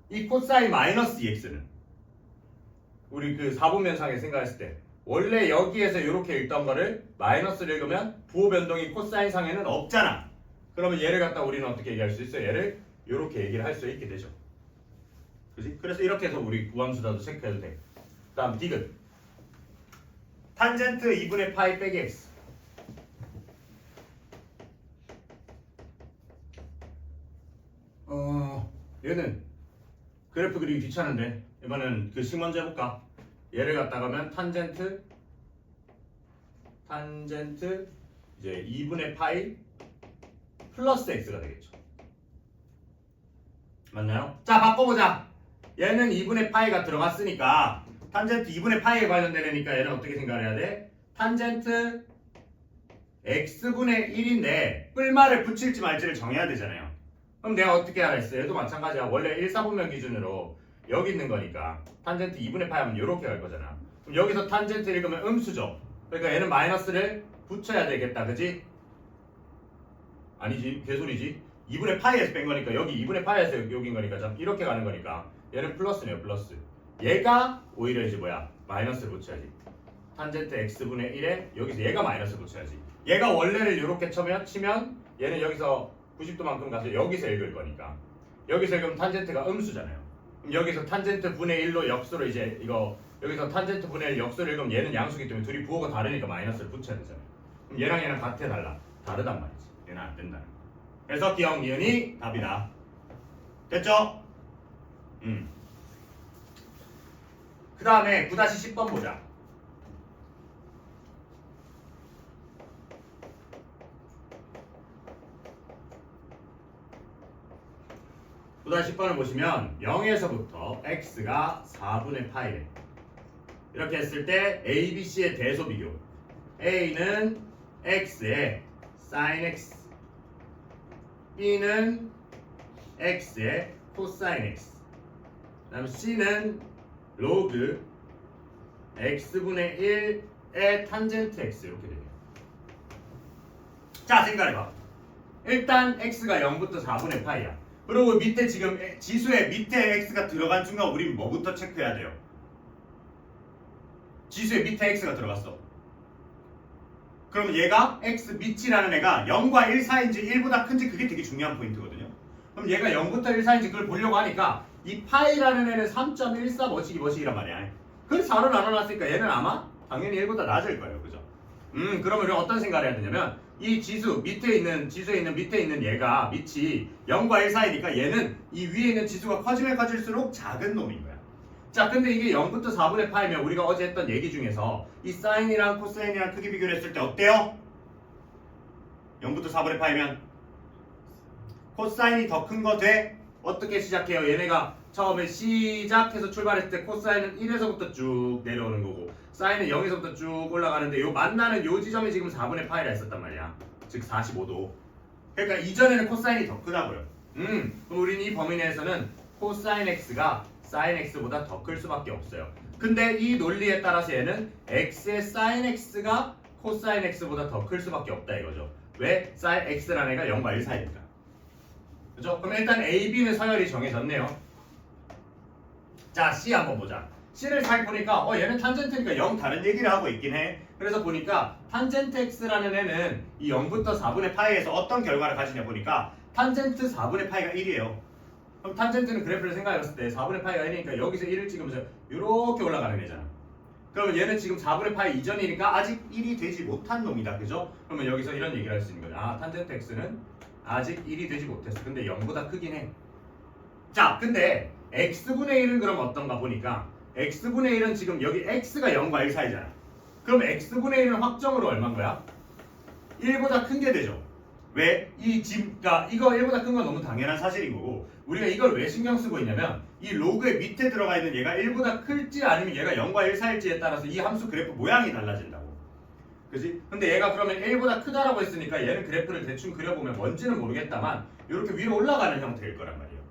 이 코사인 마이너스 2x는 우리 그 4분면상에 생각했을 때 원래 여기에서 이렇게 읽던 거를 마이너스를 읽으면 부호 변동이 코사인 상에는 없잖아. 그러면 얘를 갖다 우리는 어떻게 얘기할 수 있어? 얘를 이렇게 얘기를 할 수 있게 되죠. 그지? 그래서 이렇게 해서 우리 구함수다도 체크해도 돼. 다음 디귿. 탄젠트 2분의 파이 빼기 x. 얘는 그래프 그리기 귀찮은데 이번엔 그 식 먼저 해볼까? 얘를 갖다가 하면 탄젠트 이제 2분의 파이 플러스 x가 되겠죠. 맞나요? 자, 바꿔보자. 얘는 2분의 파이가 들어갔으니까 탄젠트 2분의 파이에 관련된 애니까 얘는 어떻게 생각해야 돼? 탄젠트 x분의 1인데 뿔말을 붙일지 말지를 정해야 되잖아요. 그럼 내가 어떻게 하라 했어? 얘도 마찬가지야. 원래 1사분면 기준으로 여기 있는 거니까 탄젠트 2분의 파이 하면 이렇게 갈 거잖아. 그럼 여기서 탄젠트 읽으면 음수죠. 그러니까 얘는 마이너스를 붙여야 되겠다. 그지? 아니지. 개소리지. 2분의 파이에서 뺀 거니까 여기 2분의 파이에서 여기인 거니까 참 이렇게 가는 거니까 얘는 플러스네요. 플러스. 얘가 오히려 이제 뭐야? 마이너스를 붙여야지. 탄젠트 x분의 1에 여기서 얘가 마이너스 붙여야지. 얘가 원래를 이렇게 치면 얘는 여기서 90도만큼 가서 여기서 읽을 거니까 여기서 읽으면 탄젠트가 음수잖아요. 그럼 여기서 탄젠트 분의 1로 역수로 이제 이거 여기서 탄젠트 분의 1 역수를 읽으면 얘는 양수기 때문에 둘이 부호가 다르니까 마이너스를 붙여야 되잖아요. 그럼 얘랑 얘랑 같아 달라? 다르단 말이지. 얘는 안 된다는 거. 그래서 기억 니은이 답이다. 됐죠? 그 다음에 9-10번 보자. 9-10번을 보시면 0에서부터 x가 4분의 파이래. 이렇게 했을 때 a, b, c의 대소 비교. a는 x의 sin x, b는 x의 cosine x, 그 다음에 c는 로그 x분의 1의 탄젠트 x 이렇게 되네요. 자, 생각해봐. 일단 x가 0부터 4분의 파이야. 그리고 밑에 지금 지수의 밑에 x가 들어간 순간 우리 뭐부터 체크해야 돼요? 지수의 밑에 x가 들어갔어. 그럼 얘가 x 밑이라는 애가 0과 1 사이인지 1보다 큰지 그게 되게 중요한 포인트거든요. 그럼 얘가 0부터 1 사이인지 그걸 보려고 하니까 이 파이라는 애는 3.14 뭐시기란 말이야. 그래서 4로 나눠놨으니까 얘는 아마 당연히 1보다 낮을 거예요. 그죠? 그러면 우리가 어떤 생각을 해야 되냐면 이 지수 밑에 있는 지수에 있는 밑에 있는 얘가 밑이 0과 1 사이니까 얘는 이 위에 있는 지수가 커지면 커질수록 작은 놈인 거야. 자, 근데 이게 0부터 4분의 파이면 우리가 어제 했던 얘기 중에서 이 사인이랑 코사인이랑 크기 비교를 했을 때 어때요? 0부터 4분의 파이면 코사인이 더 큰 거 돼? 어떻게 시작해요? 얘네가 처음에 시작해서 출발했을 때 코사인은 1에서부터 쭉 내려오는 거고 사인은 0에서부터 쭉 올라가는데 요 만나는 요 지점이 지금 4분의 파이라 했었단 말이야. 즉 45도. 그러니까 이전에는 코사인이 더 크다고요. 그럼 우리는 이 범위 내에서는 코사인 x가 사인 x보다 더 클 수밖에 없어요. 근데 이 논리에 따라서 얘는 x의 사인 x가 코사인 x보다 더 클 수밖에 없다 이거죠. 왜? 사인 x라는 애가 0과 1 사이니까. 그죠? 그럼 일단 a, b는 서열이 정해졌네요. 자, c 한번 보자. c를 잘 보니까 얘는 탄젠트니까 0 다른 얘기를 하고 있긴 해. 그래서 보니까 탄젠트 x라는 애는 이 0부터 4분의 파이에서 어떤 결과를 가지냐 보니까 탄젠트 4분의 파이가 1이에요. 그럼 탄젠트는 그래프를 생각해봤을 때 4분의 파이가 1이니까 여기서 1을 찍으면서 이렇게 올라가는 애잖아. 그러면 얘는 지금 4분의 파이 이전이니까 아직 1이 되지 못한 놈이다. 그죠? 그러면 여기서 이런 얘기를 할 수 있는 거죠. 아, 탄젠트 x는 아직 1이 되지 못했어. 근데 0보다 크긴 해. 자, 근데 x분의 1은 그럼 어떤가 보니까 x분의 1은 지금 여기 x가 0과 1 사이잖아. 그럼 x분의 1은 확정으로 얼마인 거야? 1보다 큰 게 되죠. 왜? 그러니까 이거 1보다 큰 건 너무 당연한 사실인 거고 우리가 이걸 왜 신경 쓰고 있냐면 이 로그의 밑에 들어가 있는 얘가 1보다 클지 아니면 얘가 0과 1 사이일지에 따라서 이 함수 그래프 모양이 달라진다고. 그지? 근데 얘가 그러면 1보다 크다라고 했으니까 얘는 그래프를 대충 그려보면 뭔지는 모르겠다만 이렇게 위로 올라가는 형태일 거란 말이에요.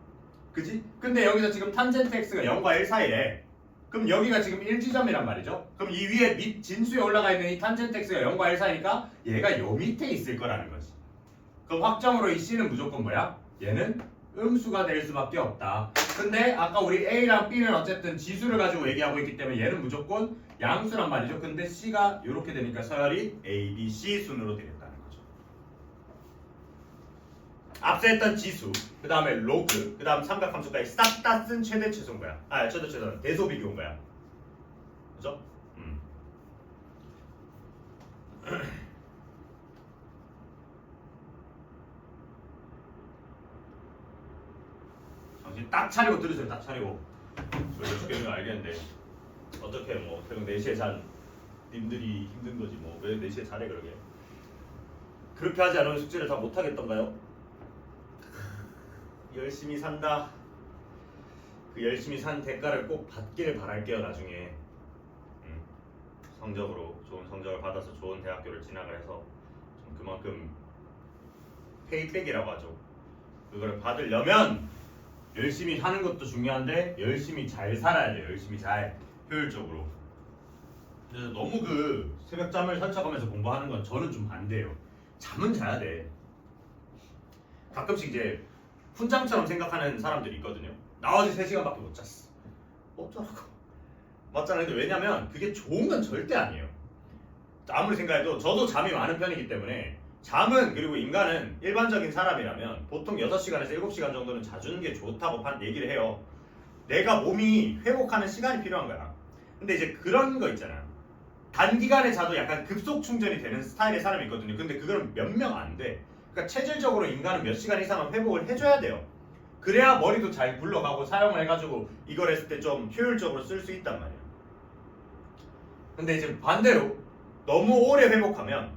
그지? 근데 여기서 지금 탄젠트 x가 0과 1 사이래. 그럼 여기가 지금 1지점이란 말이죠. 그럼 이 위에 밑 진수에 올라가 있는 이 탄젠트 x가 0과 1 사이니까 얘가 요 밑에 있을 거라는 거지. 그럼 확정으로 이 c는 무조건 뭐야? 얘는 음수가 될 수밖에 없다. 근데 아까 우리 A랑 B는 어쨌든 지수를 가지고 얘기하고 있기 때문에 얘는 무조건 양수란 말이죠. 근데 C가 이렇게 되니까 서열이 A, B, C 순으로 되겠다는 거죠. 앞서 했던 지수, 그 다음에 로그, 그 다음 삼각함수까지 싹 다 쓴 최대 최소인 거야. 아, 최대 최소는 대소 비교인 거야. 그죠? 정신 딱 차리고 들으세요. 딱 차리고. 왜 죽겠는 거 알겠는데 어떻게 뭐 새벽 4시에 잔 님들이 힘든 거지 뭐 왜 4시에 자래 그러게. 그렇게 하지 않으면 숙제를 다 못하겠던가요? 열심히 산다. 그 열심히 산 대가를 꼭 받기를 바랄게요 나중에. 성적으로 좋은 성적을 받아서 좋은 대학교를 진학을 해서 좀 그만큼 페이백이라고 하죠. 그걸 받으려면 열심히 하는 것도 중요한데 열심히 잘 살아야 돼요. 열심히 잘 효율적으로. 그래서 너무 그 새벽잠을 설쳐가면서 공부하는 건 저는 좀 반대예요. 잠은 자야 돼. 가끔씩 이제 훈장처럼 생각하는 사람들이 있거든요. 나 어제 3시간밖에 못 잤어. 어쩌라고. 맞잖아요. 근데 왜냐면 그게 좋은 건 절대 아니에요. 아무리 생각해도 저도 잠이 많은 편이기 때문에 잠은 그리고 인간은 일반적인 사람이라면 보통 6시간에서 7시간 정도는 자주는 게 좋다고 얘기를 해요. 내가 몸이 회복하는 시간이 필요한 거야. 근데 이제 그런 거 있잖아요. 단기간에 자도 약간 급속 충전이 되는 스타일의 사람이 있거든요. 근데 그거는 몇 명 안 돼. 그러니까 체질적으로 인간은 몇 시간 이상은 회복을 해줘야 돼요. 그래야 머리도 잘 굴러가고 사용을 해가지고 이걸 했을 때 좀 효율적으로 쓸 수 있단 말이에요. 근데 이제 반대로 너무 오래 회복하면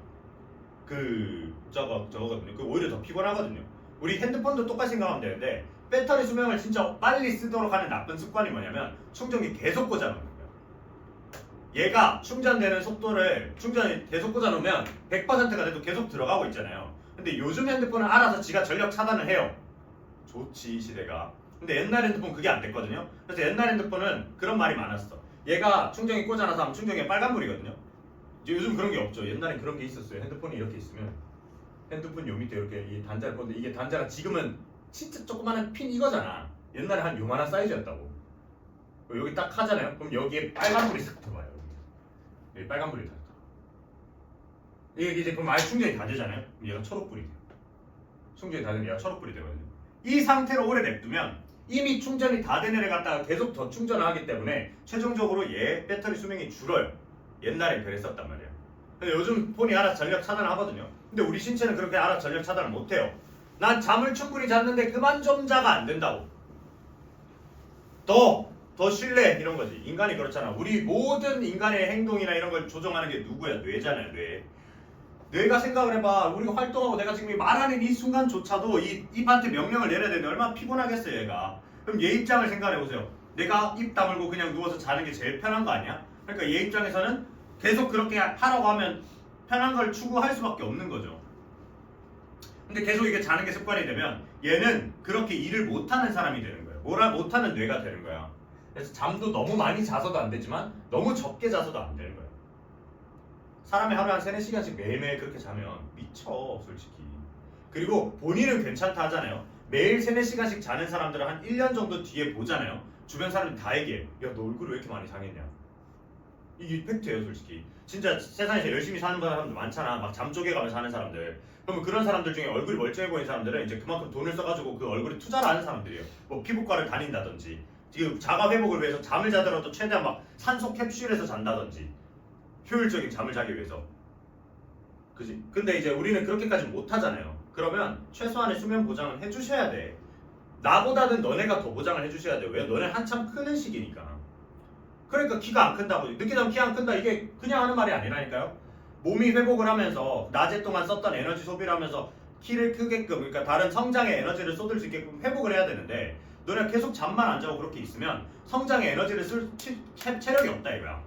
저거거든요. 그 오히려 더 피곤하거든요. 우리 핸드폰도 똑같이 생각하면 되는데 배터리 수명을 진짜 빨리 쓰도록 하는 나쁜 습관이 뭐냐면 충전기 계속 꽂아놓는 거예요. 얘가 충전되는 속도를 충전이 계속 꽂아놓으면 100%가 돼도 계속 들어가고 있잖아요. 근데 요즘 핸드폰은 알아서 지가 전력 차단을 해요. 좋지 이 시대가. 근데 옛날 핸드폰 그게 안 됐거든요. 그래서 옛날 핸드폰은 그런 말이 많았어. 얘가 충전기 꽂아놔서 하면 충전기가 빨간불이거든요. 이제 요즘 그런 게 없죠. 옛날엔 그런 게 있었어요. 핸드폰이 이렇게 있으면 핸드폰 요 밑에 이렇게 이 단자를 꽂는데 이게 단자가 지금은 진짜 조그마한 핀 이거잖아. 옛날에 한 요만한 사이즈였다고. 여기 딱 하잖아요. 그럼 여기에 빨간불이 싹 들어와요. 여기 빨간불이 다. 이게 이제 그럼 아예 충전이 다 되잖아요. 그럼 얘가 초록불이 돼요. 충전이 다 되면 얘가 초록불이 되거든요. 이 상태로 오래 냅두면 이미 충전이 다 된 애를 갖다가 계속 더 충전을 하기 때문에 최종적으로 얘 배터리 수명이 줄어요. 옛날엔 그랬었단 말이에요. 근데 요즘 폰이 알아서 전력 차단을 하거든요. 근데 우리 신체는 그렇게 알아서 전력 차단을 못해요. 난 잠을 충분히 잤는데 그만 좀 자가 안 된다고. 더 쉴래 이런 거지. 인간이 그렇잖아. 우리 모든 인간의 행동이나 이런 걸 조정하는 게 누구야? 뇌잖아요. 뇌가 생각을 해봐. 우리가 활동하고 내가 지금 말하는 이 순간조차도 이 입한테 명령을 내려야 되는데 얼마나 피곤하겠어요 얘가. 그럼 얘 입장을 생각해보세요. 내가 입 다물고 그냥 누워서 자는 게 제일 편한 거 아니야? 그러니까 얘 입장에서는 계속 그렇게 하라고 하면 편한 걸 추구할 수밖에 없는 거죠. 근데 계속 이게 자는 게 습관이 되면 얘는 그렇게 일을 못하는 사람이 되는 거예요. 못하는 뇌가 되는 거야. 그래서 잠도 너무 많이 자서도 안 되지만 너무 적게 자서도 안 되는 거예요. 사람이 하루에 한 3-4시간씩 매일매일 그렇게 자면 미쳐 솔직히. 그리고 본인은 괜찮다 하잖아요. 매일 3-4시간씩 자는 사람들은 한 1년 정도 뒤에 보잖아요. 주변 사람들이 다 얘기해. 야 너 얼굴이 왜 이렇게 많이 상했냐. 이게 팩트예요 솔직히. 진짜 세상에서 열심히 사는 사람들 많잖아. 막 잠 쪼개가면서 사는 사람들. 그러면 그런 사람들 중에 얼굴이 멀쩡해 보이는 사람들은 이제 그만큼 돈을 써가지고 그 얼굴에 투자를 하는 사람들이에요. 뭐 피부과를 다닌다든지 지금 자가 회복을 위해서 잠을 자더라도 최대한 막 산소 캡슐에서 잔다든지 효율적인 잠을 자기 위해서. 그지? 근데 이제 우리는 그렇게까지 못 하잖아요. 그러면 최소한의 수면 보장은 해주셔야 돼. 나보다는 너네가 더 보장을 해주셔야 돼. 왜? 너네 한참 크는 시기니까. 그러니까 키가 안 큰다고. 늦게 자면 키 안 큰다. 이게 그냥 하는 말이 아니라니까요. 몸이 회복을 하면서 낮에 동안 썼던 에너지 소비를 하면서 키를 크게끔, 그러니까 다른 성장의 에너지를 쏟을 수 있게끔 회복을 해야 되는데 너네가 계속 잠만 안 자고 그렇게 있으면 성장의 에너지를 쓸 체력이 없다 이거야.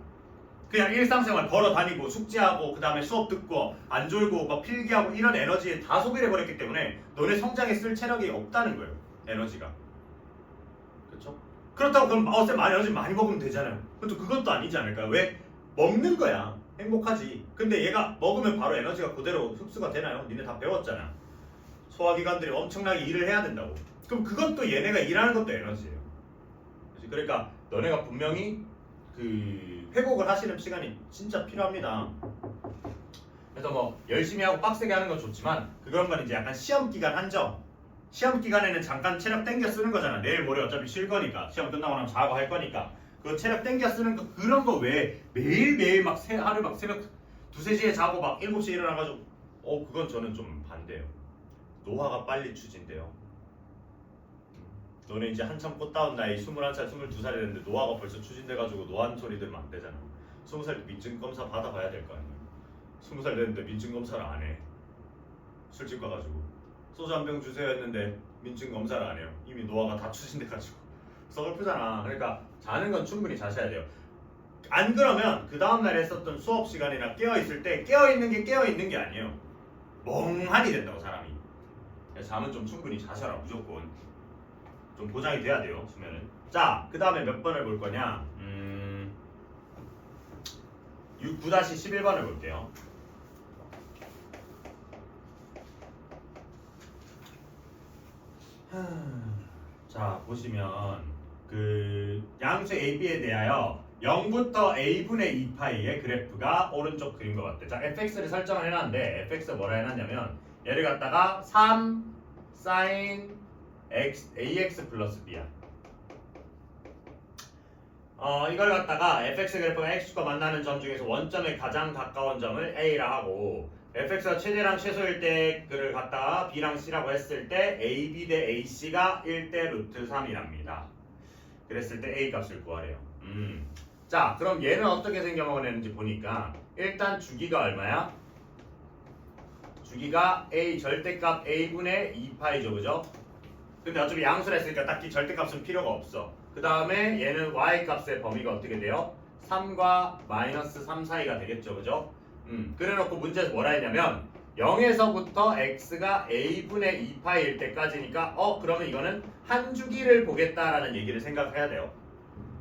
그냥 일상생활 걸어 다니고 숙제하고 그 다음에 수업 듣고 안 졸고 막 필기하고 이런 에너지에 다 소비를 해버렸기 때문에 너네 성장에 쓸 체력이 없다는 거예요. 에너지가. 그렇죠? 그렇다고 그럼 쌤 에너지 많이 먹으면 되잖아요. 근데 그것도 아니지 않을까요? 왜? 먹는 거야. 행복하지. 근데 얘가 먹으면 바로 에너지가 그대로 흡수가 되나요? 니네 다 배웠잖아. 소화기관들이 엄청나게 일을 해야 된다고. 그럼 그것도 얘네가 일하는 것도 에너지예요. 그치? 그러니까 너네가 분명히 그 회복을 하시는 시간이 진짜 필요합니다. 그래서 뭐 열심히 하고 빡세게 하는 건 좋지만 그런 건 이제 약간 시험 기간 한정. 시험 기간에는 잠깐 체력 땡겨 쓰는 거잖아. 내일 모레 어차피 쉴 거니까 시험 끝나고 나면 자고 할 거니까 그 체력 땡겨 쓰는 거 그런 거 왜 매일매일 막 하루 막 새벽 2-3시에 자고 막 7시에 일어나가지고 그건 저는 좀 반대예요. 노화가 빨리 추진돼요. 너네 이제 한참 꽃다운 나이 21살, 22살이 됐는데 노화가 벌써 추진돼가지고 노안 소리 들으면 안 되잖아. 20살 때 민증 검사 받아봐야 될 거 아니야. 20살 됐는데 민증 검사를 안 해. 술집 가가지고 소주 한 병 주세요 했는데 민증 검사를 안 해요. 이미 노화가 다 추진돼가지고 서글프잖아. 그러니까 자는 건 충분히 자셔야 돼요. 안 그러면 그 다음날 했었던 수업 시간이나 깨어있을 때 깨어있는 게 깨어있는 게 아니에요. 멍하니 된다고 사람이. 잠은 좀 충분히 자셔라. 무조건 좀 보장이 돼야 돼요. 수면은. 자, 그 다음에 몇 번을 볼 거냐 9-11번을 볼게요. 자, 보시면 그 양수 AB에 대하여 0부터 A분의 2파이의 그래프가 오른쪽 그린 것 같아. 자, fx를 설정을 해놨는데 fx가 뭐라 해놨냐면 얘를 갖다가 3 sin x ax 플러스 b야. 이걸 갖다가 fx 그래프가 x축과 만나는 점 중에서 원점에 가장 가까운 점을 a라 하고 fx가 최대랑 최소일 때 그를 갖다가 b랑 c라고 했을 때 ab 대 ac가 1대 루트 3이랍니다. 그랬을 때 a 값을 구하래요. 자, 그럼 얘는 어떻게 생겨먹어내는지 보니까 일단 주기가 얼마야? 주기가 a 절대값 a분의 2파이죠, 그죠? 근데 어차피 양수라 했으니까 딱히 절대값은 필요가 없어. 그 다음에 얘는 y값의 범위가 어떻게 돼요? 3과 마이너스 3 사이가 되겠죠, 그죠? 그래놓고 문제에서 뭐라 했냐면 0에서부터 x가 a분의 2파이일 때까지니까 그러면 이거는 한 주기를 보겠다라는 얘기를 생각해야 돼요.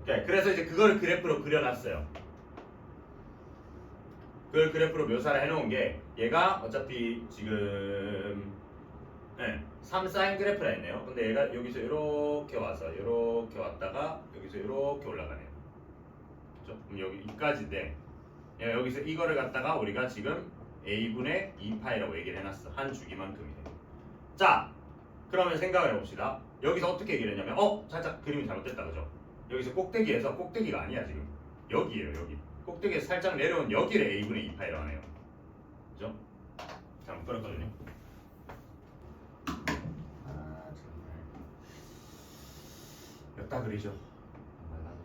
그래서 이제 그걸 그래프로 그려놨어요. 그걸 그래프로 묘사를 해놓은 게 얘가 어차피 지금 3사인 그래프라 했네요. 근데 얘가 여기서 이렇게 와서 이렇게 왔다가 여기서 이렇게 올라가네요. 그렇죠? 그럼 여기 2까지인데 여기서 이거를 갖다가 우리가 지금 a분의 2파이라고 얘기를 해놨어. 한 주기만큼이네. 자, 그러면 생각을 해봅시다. 여기서 어떻게 얘기를 했냐면 살짝 그림이 잘못됐다, 그죠? 여기서 꼭대기에서 꼭대기가 아니야 지금. 여기에요, 여기. 꼭대기에서 살짝 내려온 여기를 a분의 2파이라고 하네요. 그죠? 잘못 그렸거든요. 몇 다 그리죠? 말랐네.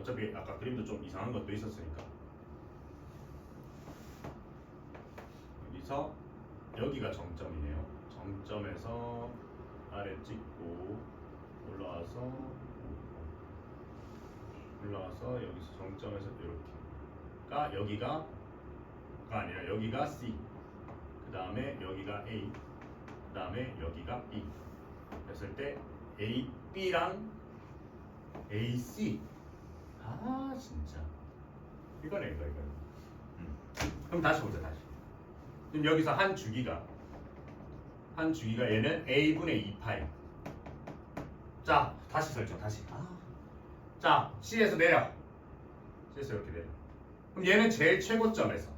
어차피 아까 그림도 좀 이상한 것도 있었으니까. 여기서 여기가 정점이네요. 정점에서 아래 찍고 올라와서 여기서 정점에서 이렇게가 여기가 아니라 여기가 C, 그 다음에 여기가 A, 그 다음에 여기가 B 했을 때 A, B랑 A, C. 진짜 이거네. 그럼 다시 보자. 다시. 그럼 여기서 한 주기가 얘는 A분의 2파이. 자, 다시 설정. 다시. 자, C에서 내려. C에서 이렇게 내려. 그럼 얘는 제일 최고점에서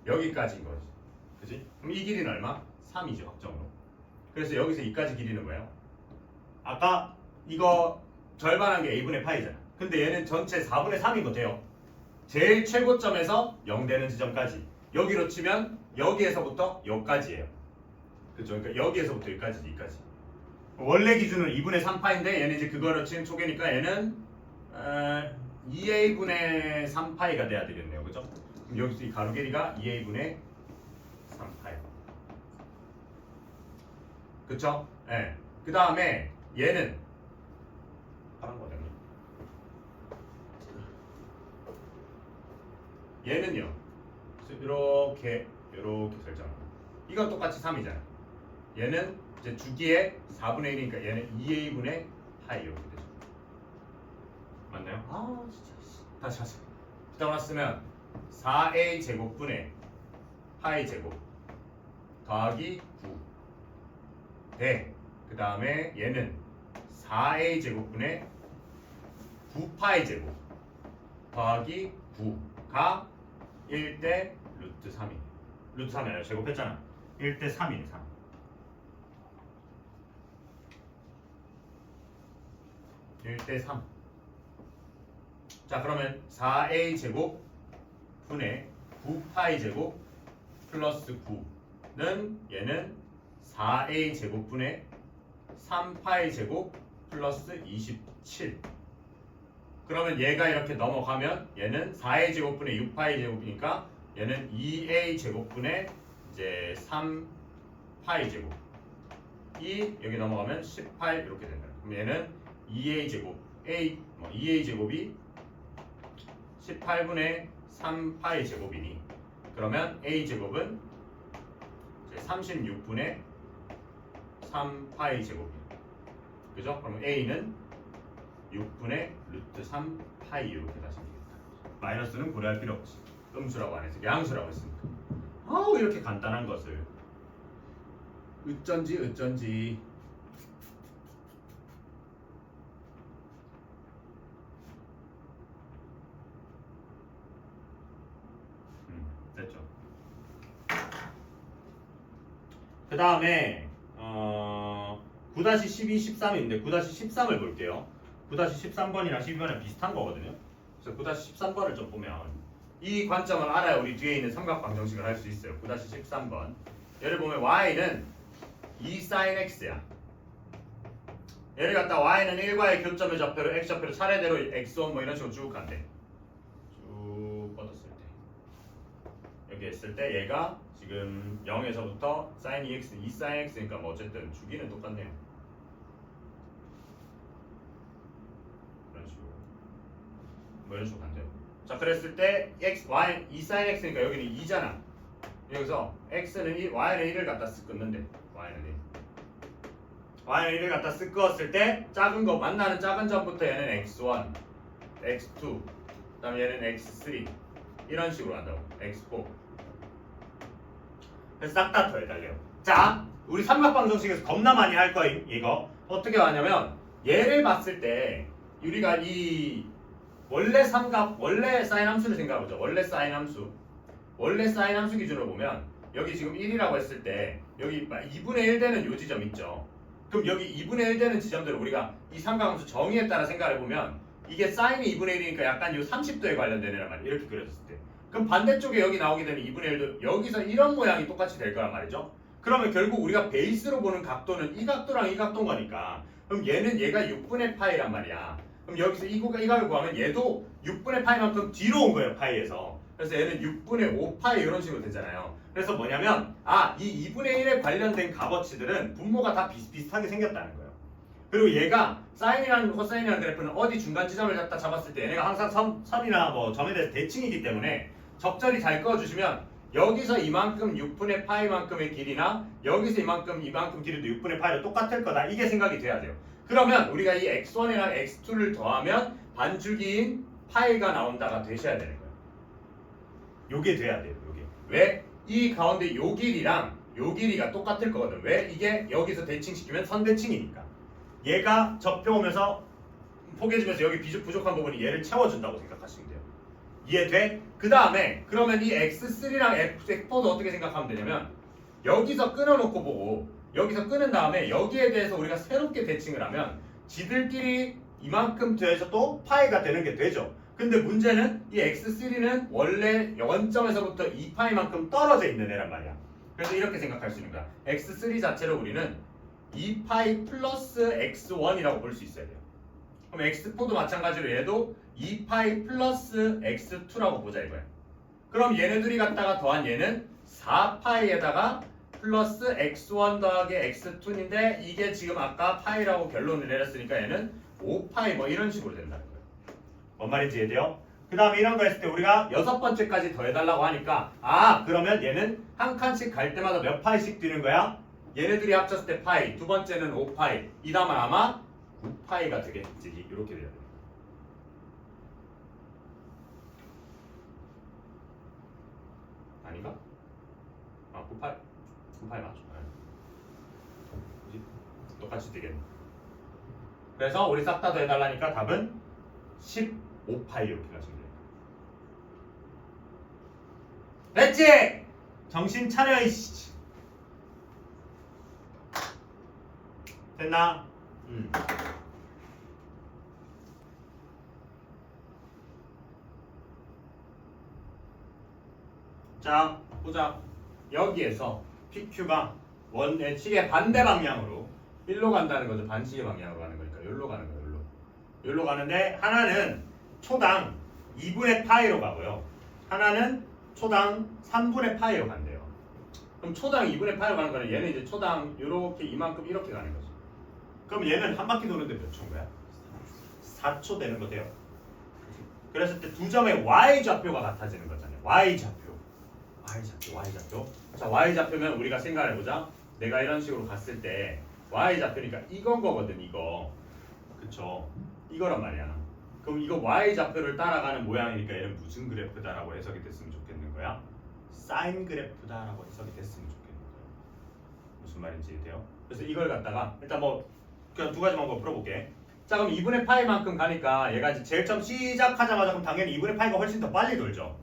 여기까지인 거지. 그지? 그럼 이 길이는 얼마? 3이죠, 확정으로. 그래서 여기서 2까지 길이는 뭐예요? 아까 이거 절반한 게 A분의 파이잖아. 근데 얘는 전체 4분의 3인 거 돼요. 제일 최고점에서 0 되는 지점까지. 여기로 치면 여기에서부터 여기까지예요. 그죠? 그러니까 여기에서부터 여기까지, 여기까지. 원래 기준은 2분의 3파인데 얘는 이제 그거로 치는 초계니까 얘는 2a분의 3파이가 돼야 되겠네요. 그죠? 그럼 여기서 이 가로 길이가 2a분의 3파이. 그쵸? 예. 그 다음에 얘는 파란 거잖아. 얘는요. 이렇게 설정합니다. 이건 똑같이 3이잖아. 얘는 이제 주기의 4분의 1이니까 얘는 2a분의 파이 이렇게 되죠. 맞나요? 진짜. 다시. 붙여놨으면 4a 제곱분의 파이 제곱 더하기 9 대. 그 다음에 얘는 4a 제곱분의 9파이 제곱 더하기 9가 1대 루트 3이. 루트 3이 아니라 제곱했잖아. 1대 3이네 3. 1대 3. 자 그러면 4a 제곱 분의 9파이 제곱 플러스 9는 얘는 4a 제곱분의 3파이 제곱 플러스 27. 그러면 얘가 이렇게 넘어가면 얘는 4a 제곱분의 6파이 제곱이니까 얘는 2a 제곱분의 이제 3파이 제곱. 이 여기 넘어가면 18 이렇게 된다. 그럼 얘는 2a 제곱 뭐 2a 제곱이 18분의 3파이 제곱이니 그러면 a 제곱은 36분의 3파이 제곱이에요. 그죠? 그럼 a는 6분의 루트 3파이 이렇게 다시 되겠다. 마이너스는 고려할 필요 없지. 음수라고 안 해서 양수라고 했으니까. 아우 이렇게 간단한 것을 어쩐지 됐죠. 그 다음에 9-12, 13인데 9-13을 볼게요. 9-13번이랑 12번이랑 비슷한 거거든요. 그래서 9-13번을 좀 보면 이 관점을 알아야 우리 뒤에 있는 삼각방정식을 할 수 있어요. 9-13번 얘를 보면 y는 2 sin x야. 얘를 갖다 y는 1과의 교점의 좌표로 x 좌표로 차례대로 x1 뭐 이런 식으로 쭉 간대. 쭉 뻗었을 때 여기 했을 때 얘가 지금 0에서부터 sin 2x, 2 sin x니까 뭐 어쨌든 주기는 똑같네요. 이런 식으로 뭐 이런 식으로 간대요. 자 그랬을 때 x, y 2 sin x니까 여기는 2잖아. 여기서 x는 1, y는 1을 갖다 쓱 긋는데 y는 1을 갖다 쓱 그었을 때 작은 거 만나는 작은 점부터 얘는 x1, x2 그 다음에 얘는 x3 이런 식으로 간다고. x4 그래서 싹 다 더해달래요. 자 우리 삼각방정식에서 겁나 많이 할 거임. 이거 어떻게 하냐면 얘를 봤을 때 우리가 이 원래 삼각 원래 사인 함수를 생각해보자. 원래 사인 함수 기준으로 보면 여기 지금 1이라고 했을 때 여기 2분의 1 되는 요 지점 있죠. 그럼 여기 2분의 1 되는 지점들을 우리가 이 삼각함수 정의에 따라 생각해보면 이게 사인이 2분의 1이니까 약간 요 30도에 관련되는 말이야. 이렇게 그려졌을 때 그럼 반대쪽에 여기 나오게 되는 2분의 1도 여기서 이런 모양이 똑같이 될 거란 말이죠. 그러면 결국 우리가 베이스로 보는 각도는 이 각도랑 이 각도인 거니까 그럼 얘는 얘가 6분의 파이란 말이야. 그럼 여기서 이 각을 구하면 얘도 6분의 파이만큼 뒤로 온 거예요. 파이에서. 그래서 얘는 6분의 5파이 이런 식으로 되잖아요. 그래서 뭐냐면 이 2분의 1에 관련된 값어치들은 분모가 다 비슷비슷하게 생겼다는 거예요. 그리고 얘가 사인이랑 코사인이라는 그래프는 어디 중간 지점을 갖다 잡았을 때 얘네가 항상 선이나 뭐 점에 대해서 대칭이기 때문에 적절히 잘 그어주시면 여기서 이만큼 6분의 파이만큼의 길이나 여기서 이만큼 길이도 6분의 파이로 똑같을 거다. 이게 생각이 돼야 돼요. 그러면 우리가 이 x1이랑 x2를 더하면 반줄기인 파이가 나온다가 되셔야 되는 거예요. 요게 돼야 돼요. 요게. 왜? 이 가운데 요 길이랑 요 길이가 똑같을 거거든. 왜? 이게 여기서 대칭시키면 선대칭이니까. 얘가 접혀 오면서 포개지면서 여기 부족한 부분이 얘를 채워준다고 생각하시면 돼요. 이해돼? 그 다음에 그러면 이 x3랑 x4도 어떻게 생각하면 되냐면 여기서 끊어놓고 보고 여기서 끊은 다음에 여기에 대해서 우리가 새롭게 대칭을 하면 지들끼리 이만큼 돼서 또 파이가 되는 게 되죠. 근데 문제는 이 x3는 원래 원점에서부터 2파이만큼 떨어져 있는 애란 말이야. 그래서 이렇게 생각할 수 있는 거야. x3 자체를 우리는 2파이 플러스 x1이라고 볼 수 있어야 돼요. 그럼 x4도 마찬가지로 얘도 2파이 플러스 x2라고 보자 이거야. 그럼 얘네들이 갖다가 더한 얘는 4파이에다가 플러스 x1 더하기 x2인데 이게 지금 아까 파이라고 결론을 내렸으니까 얘는 5파이 뭐 이런 식으로 된다는 거예요. 뭔 말인지 이해돼요? 그 다음에 이런 거 했을 때 우리가 6번째까지 더해달라고 하니까 그러면 얘는 한 칸씩 갈 때마다 몇 파이씩 뛰는 거야? 얘네들이 합쳤을 때 파이, 두 번째는 5파이, 이 다음은 아마 9파이가 되겠지. 이렇게 돼야 돼. 아닌가? 9파이 맞죠. 네. 똑같이 되겠네. 그래서 우리 싹 다 더해달라니까 답은 15파이 이렇게 가시면 돼요. 됐지? 정신 차려 이씨. 됐나? 자 보자. 여기에서 PQ가 원의 식의 반대 방향으로 1로 간다는 거죠. 반시계 방향으로 가는 거니까 여기로 가는 거예요. 여기로 가는데 하나는 초당 2분의 파이로 가고요. 하나는 초당 3분의 파이로 간대요. 그럼 초당 2분의 파이로 가는 거는 얘는 이제 초당 이렇게 이만큼 이렇게 가는 거죠. 그럼 얘는 한 바퀴 도는데 몇 초인 거야? 4초 되는 거 돼요. 그랬을 때 두 점의 y좌표가 같아지는 거잖아요. y좌표. 자, y좌표면 우리가 생각을 해보자. 내가 이런 식으로 갔을 때 y좌표니까 이건 거거든, 이거. 그쵸? 이거란 말이야. 그럼 이거 y좌표를 따라가는 모양이니까 얘는 무슨 그래프다라고 해석이 됐으면 좋겠는 거야? 사인 그래프다라고 해석이 됐으면 좋겠는 거야. 무슨 말인지 이해돼요? 그래서 이걸 갖다가 일단 뭐 그냥 두 가지만 한번 풀어볼게. 자, 그럼 2분의 파이만큼 가니까 얘가 이제 제일 처음 시작하자마자 그럼 당연히 2분의 파이가 훨씬 더 빨리 돌죠.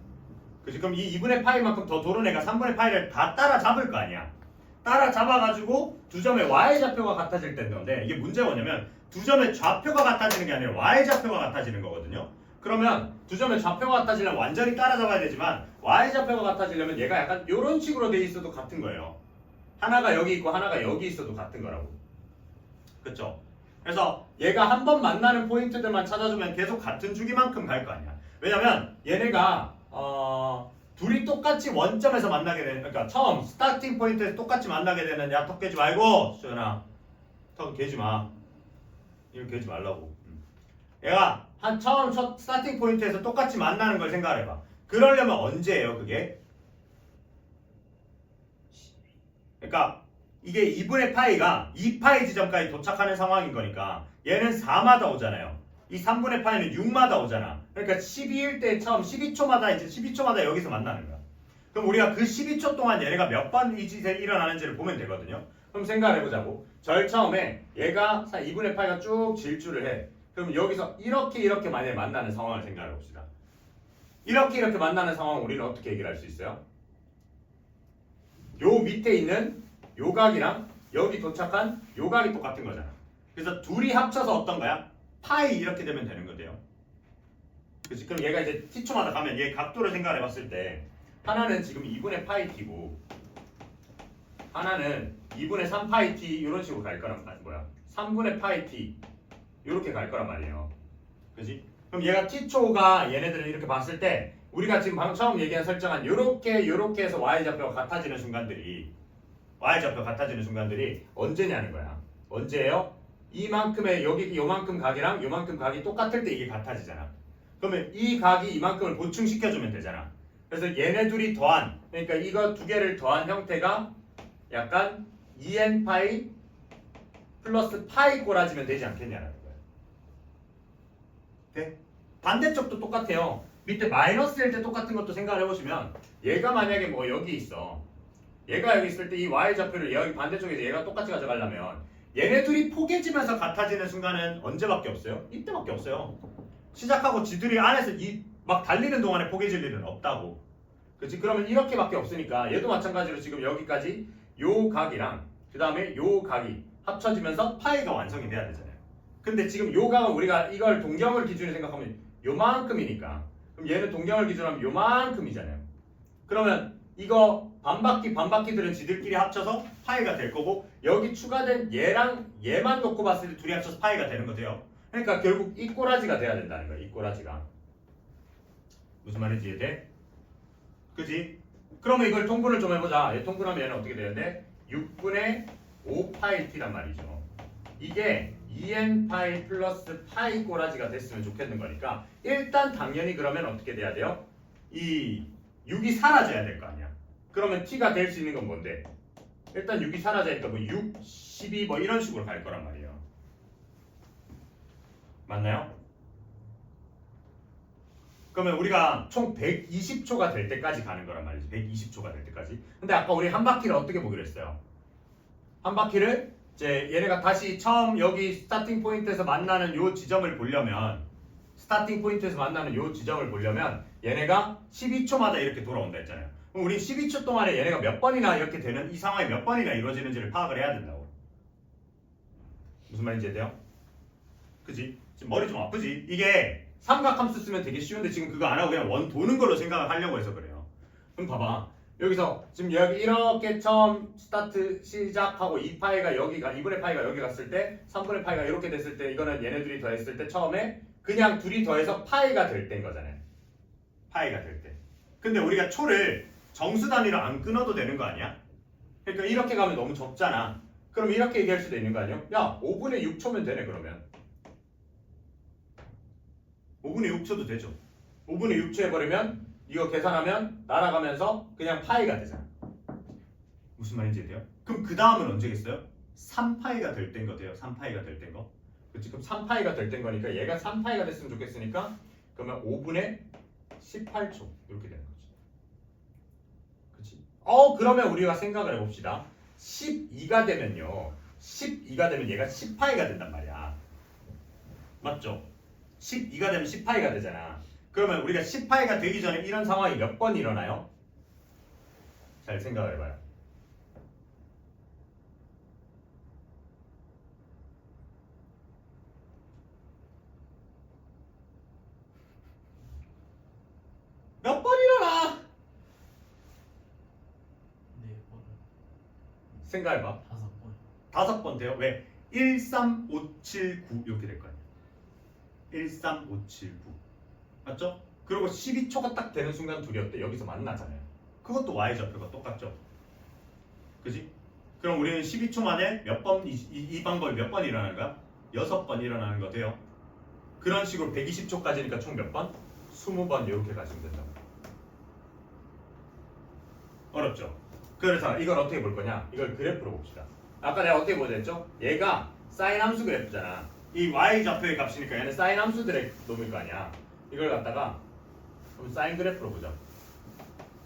그치? 그럼 이 2분의 파이만큼 더 도는 애가 3분의 파이를 다 따라잡을 거 아니야. 따라잡아가지고 두 점의 y좌표가 같아질 텐데 이게 문제가 뭐냐면 두 점의 좌표가 같아지는 게 아니라 y좌표가 같아지는 거거든요. 그러면 두 점의 좌표가 같아지려면 완전히 따라잡아야 되지만 y좌표가 같아지려면 얘가 약간 이런 식으로 돼 있어도 같은 거예요. 하나가 여기 있고 하나가 여기 있어도 같은 거라고. 그쵸? 그래서 얘가 한 번 만나는 포인트들만 찾아주면 계속 같은 주기만큼 갈 거 아니야. 왜냐면 얘네가 둘이 똑같이 원점에서 만나게 되는, 그러니까 처음 스타팅 포인트에서 똑같이 만나게 되는, 야 턱 깨지 말고 수연아 턱 깨지 마, 이거 깨지 말라고. 얘가 한 처음 첫 스타팅 포인트에서 똑같이 만나는 걸 생각해봐. 그러려면 언제예요 그게? 그러니까 이게 2분의 파이가 2파이 지점까지 도착하는 상황인 거니까 얘는 4마다 오잖아요. 이 3분의 파이는 6마다 오잖아. 그러니까 12일 때 처음 12초마다 이제 12초마다 여기서 만나는 거야. 그럼 우리가 그 12초 동안 얘네가 몇 번 이 짓에 일어나는지를 보면 되거든요. 그럼 생각을 해보자고. 제일 처음에 얘가 2분의 파이가 쭉 질주를 해. 그럼 여기서 이렇게 만약에 만나는 상황을 생각해 봅시다. 이렇게 만나는 상황을 우리는 어떻게 얘기를 할 수 있어요? 요 밑에 있는 요 각이랑 여기 도착한 요 각이 똑같은 거잖아. 그래서 둘이 합쳐서 어떤 거야? 파이 이렇게 되면 되는 거대요. 그치? 그럼 얘가 이제 t초마다 가면 얘 각도를 생각해 봤을 때 하나는 지금 2분의 파이 t고 하나는 2분의 3파이 t 이런 식으로 갈 거란 말이야. 뭐야? 3분의 파이 t 이렇게 갈 거란 말이에요. 그치? 그럼 얘가 t초가 얘네들을 이렇게 봤을 때 우리가 지금 방금 처음 얘기한 설정한 요렇게 해서 y좌표가 같아지는 순간들이 언제냐는 거야. 언제예요? 이만큼의 여기 요만큼 각이랑 요만큼 각이 똑같을 때 이게 같아지잖아. 그러면 이 각이 이만큼을 보충시켜주면 되잖아. 그래서 얘네 둘이 더한, 그러니까 이거 두 개를 더한 형태가 약간 2n 파이 플러스 파이 꼬라지면 되지 않겠냐는 거야. 네? 반대쪽도 똑같아요. 밑에 마이너스일 때 똑같은 것도 생각을 해보시면 얘가 만약에 뭐 여기 있어. 얘가 여기 있을 때 이 y좌표를 여기 반대쪽에서 얘가 똑같이 가져가려면 얘네 둘이 포개지면서 같아지는 순간은 언제밖에 없어요? 이때밖에 없어요. 시작하고 지들이 안에서 막 달리는 동안에 포개질 일은 없다고. 그렇지? 그러면 이렇게밖에 없으니까 얘도 마찬가지로 지금 여기까지 요 각이랑 그 다음에 요 각이 합쳐지면서 파이가 완성이 돼야 되잖아요. 근데 지금 요 각은 우리가 이걸 동경을 기준으로 생각하면 요만큼이니까 그럼 얘는 동경을 기준으로 하면 요만큼이잖아요. 그러면 이거 반바퀴들은 지들끼리 합쳐서 파이가 될 거고 여기 추가된 얘랑 얘만 놓고 봤을 때 둘이 합쳐서 파이가 되는 거죠. 그러니까 결국 이 꼬라지가 돼야 된다는 거야. 이 꼬라지가. 무슨 말인지 이해돼? 그지? 그러면 이걸 통분을 좀 해보자. 얘 통분하면 얘는 어떻게 되는데 6분의 5파이 t란 말이죠. 이게 2n 파이 플러스 파이 꼬라지가 됐으면 좋겠는 거니까 일단 당연히 그러면 어떻게 돼야 돼요? 이 6이 사라져야 될 거 아니야. 그러면 t가 될 수 있는 건 뭔데? 일단 6이 사라져야니까 뭐 6, 12 뭐 이런 식으로 갈 거란 말이에요. 맞나요? 그러면 우리가 총 120초가 될 때까지 가는 거란 말이지. 120초가 될 때까지. 근데 아까 우리 한 바퀴를 어떻게 보기로 했어요? 한 바퀴를 이제 얘네가 다시 처음 여기 스타팅 포인트에서 만나는 요 지점을 보려면 얘네가 12초마다 이렇게 돌아온다 했잖아요. 그럼 우리 12초 동안에 얘네가 몇 번이나 이렇게 되는 이 상황이 몇 번이나 이루어지는지를 파악을 해야 된다고. 무슨 말인지 이해돼요? 그지? 지금 머리 좀 아프지? 이게 삼각함수 쓰면 되게 쉬운데 지금 그거 안 하고 그냥 원 도는 걸로 생각을 하려고 해서 그래요. 그럼 봐봐. 여기서 지금 여기 이렇게 처음 스타트 시작하고 2파이가 여기가 2분의 파이가 여기 갔을 때 3분의 파이가 이렇게 됐을 때 이거는 얘네들이 더했을 때 처음에 그냥 둘이 더해서 파이가 될 때인 거잖아요. 파이가 될 때. 근데 우리가 초를 정수 단위로 안 끊어도 되는 거 아니야? 그러니까 이렇게 가면 너무 적잖아. 그럼 이렇게 얘기할 수도 있는 거 아니에요? 야 5분의 6초면 되네 그러면. 5분의 6초도 되죠. 5분의 6초 해버리면 이거 계산하면 날아가면서 그냥 파이가 되잖아. 무슨 말인지 돼요? 그럼 그 다음은 언제겠어요? 3파이가 될 때인 거 돼요. 3파이가 될 때인 거. 그치? 그럼 3파이가 될 때인 거니까 얘가 3파이가 됐으면 좋겠으니까 그러면 5분의 18초 이렇게 되는 거지. 그치? 그러면 우리가 생각을 해봅시다. 12가 되면요. 12가 되면 얘가 10파이가 된단 말이야. 맞죠? 12가 되면 10파이가 되잖아. 그러면 우리가 10파이가 되기 전에 이런 상황이 몇 번 일어나요? 잘 생각을 해봐요. 몇 번 일어나? 네 번, 생각해봐. 5번. 5번 돼요? 왜? 1, 3, 5, 7, 9 이렇게 될 거 아니야. 1, 3, 5, 7, 9 맞죠? 그리고 12초가 딱 되는 순간 둘이 어때? 여기서 만나잖아요. 그것도 y좌표가 똑같죠? 그지? 그럼 우리는 12초 만에 몇 번, 이 방법이 몇 번 일어나는 거야? 6번 일어나는 거 돼요. 그런 식으로 120초까지니까 총 몇 번? 20번 이렇게 가시면 된다고. 어렵죠? 그래서 이걸 어떻게 볼 거냐? 이걸 그래프로 봅시다. 아까 내가 어떻게 보자 했죠? 얘가 사인 함수 그래프잖아. 이 y좌표의 값이니까 얘는 사인 함수들의 놈일 거 아니야. 이걸 갖다가 그럼 사인 그래프로 보자.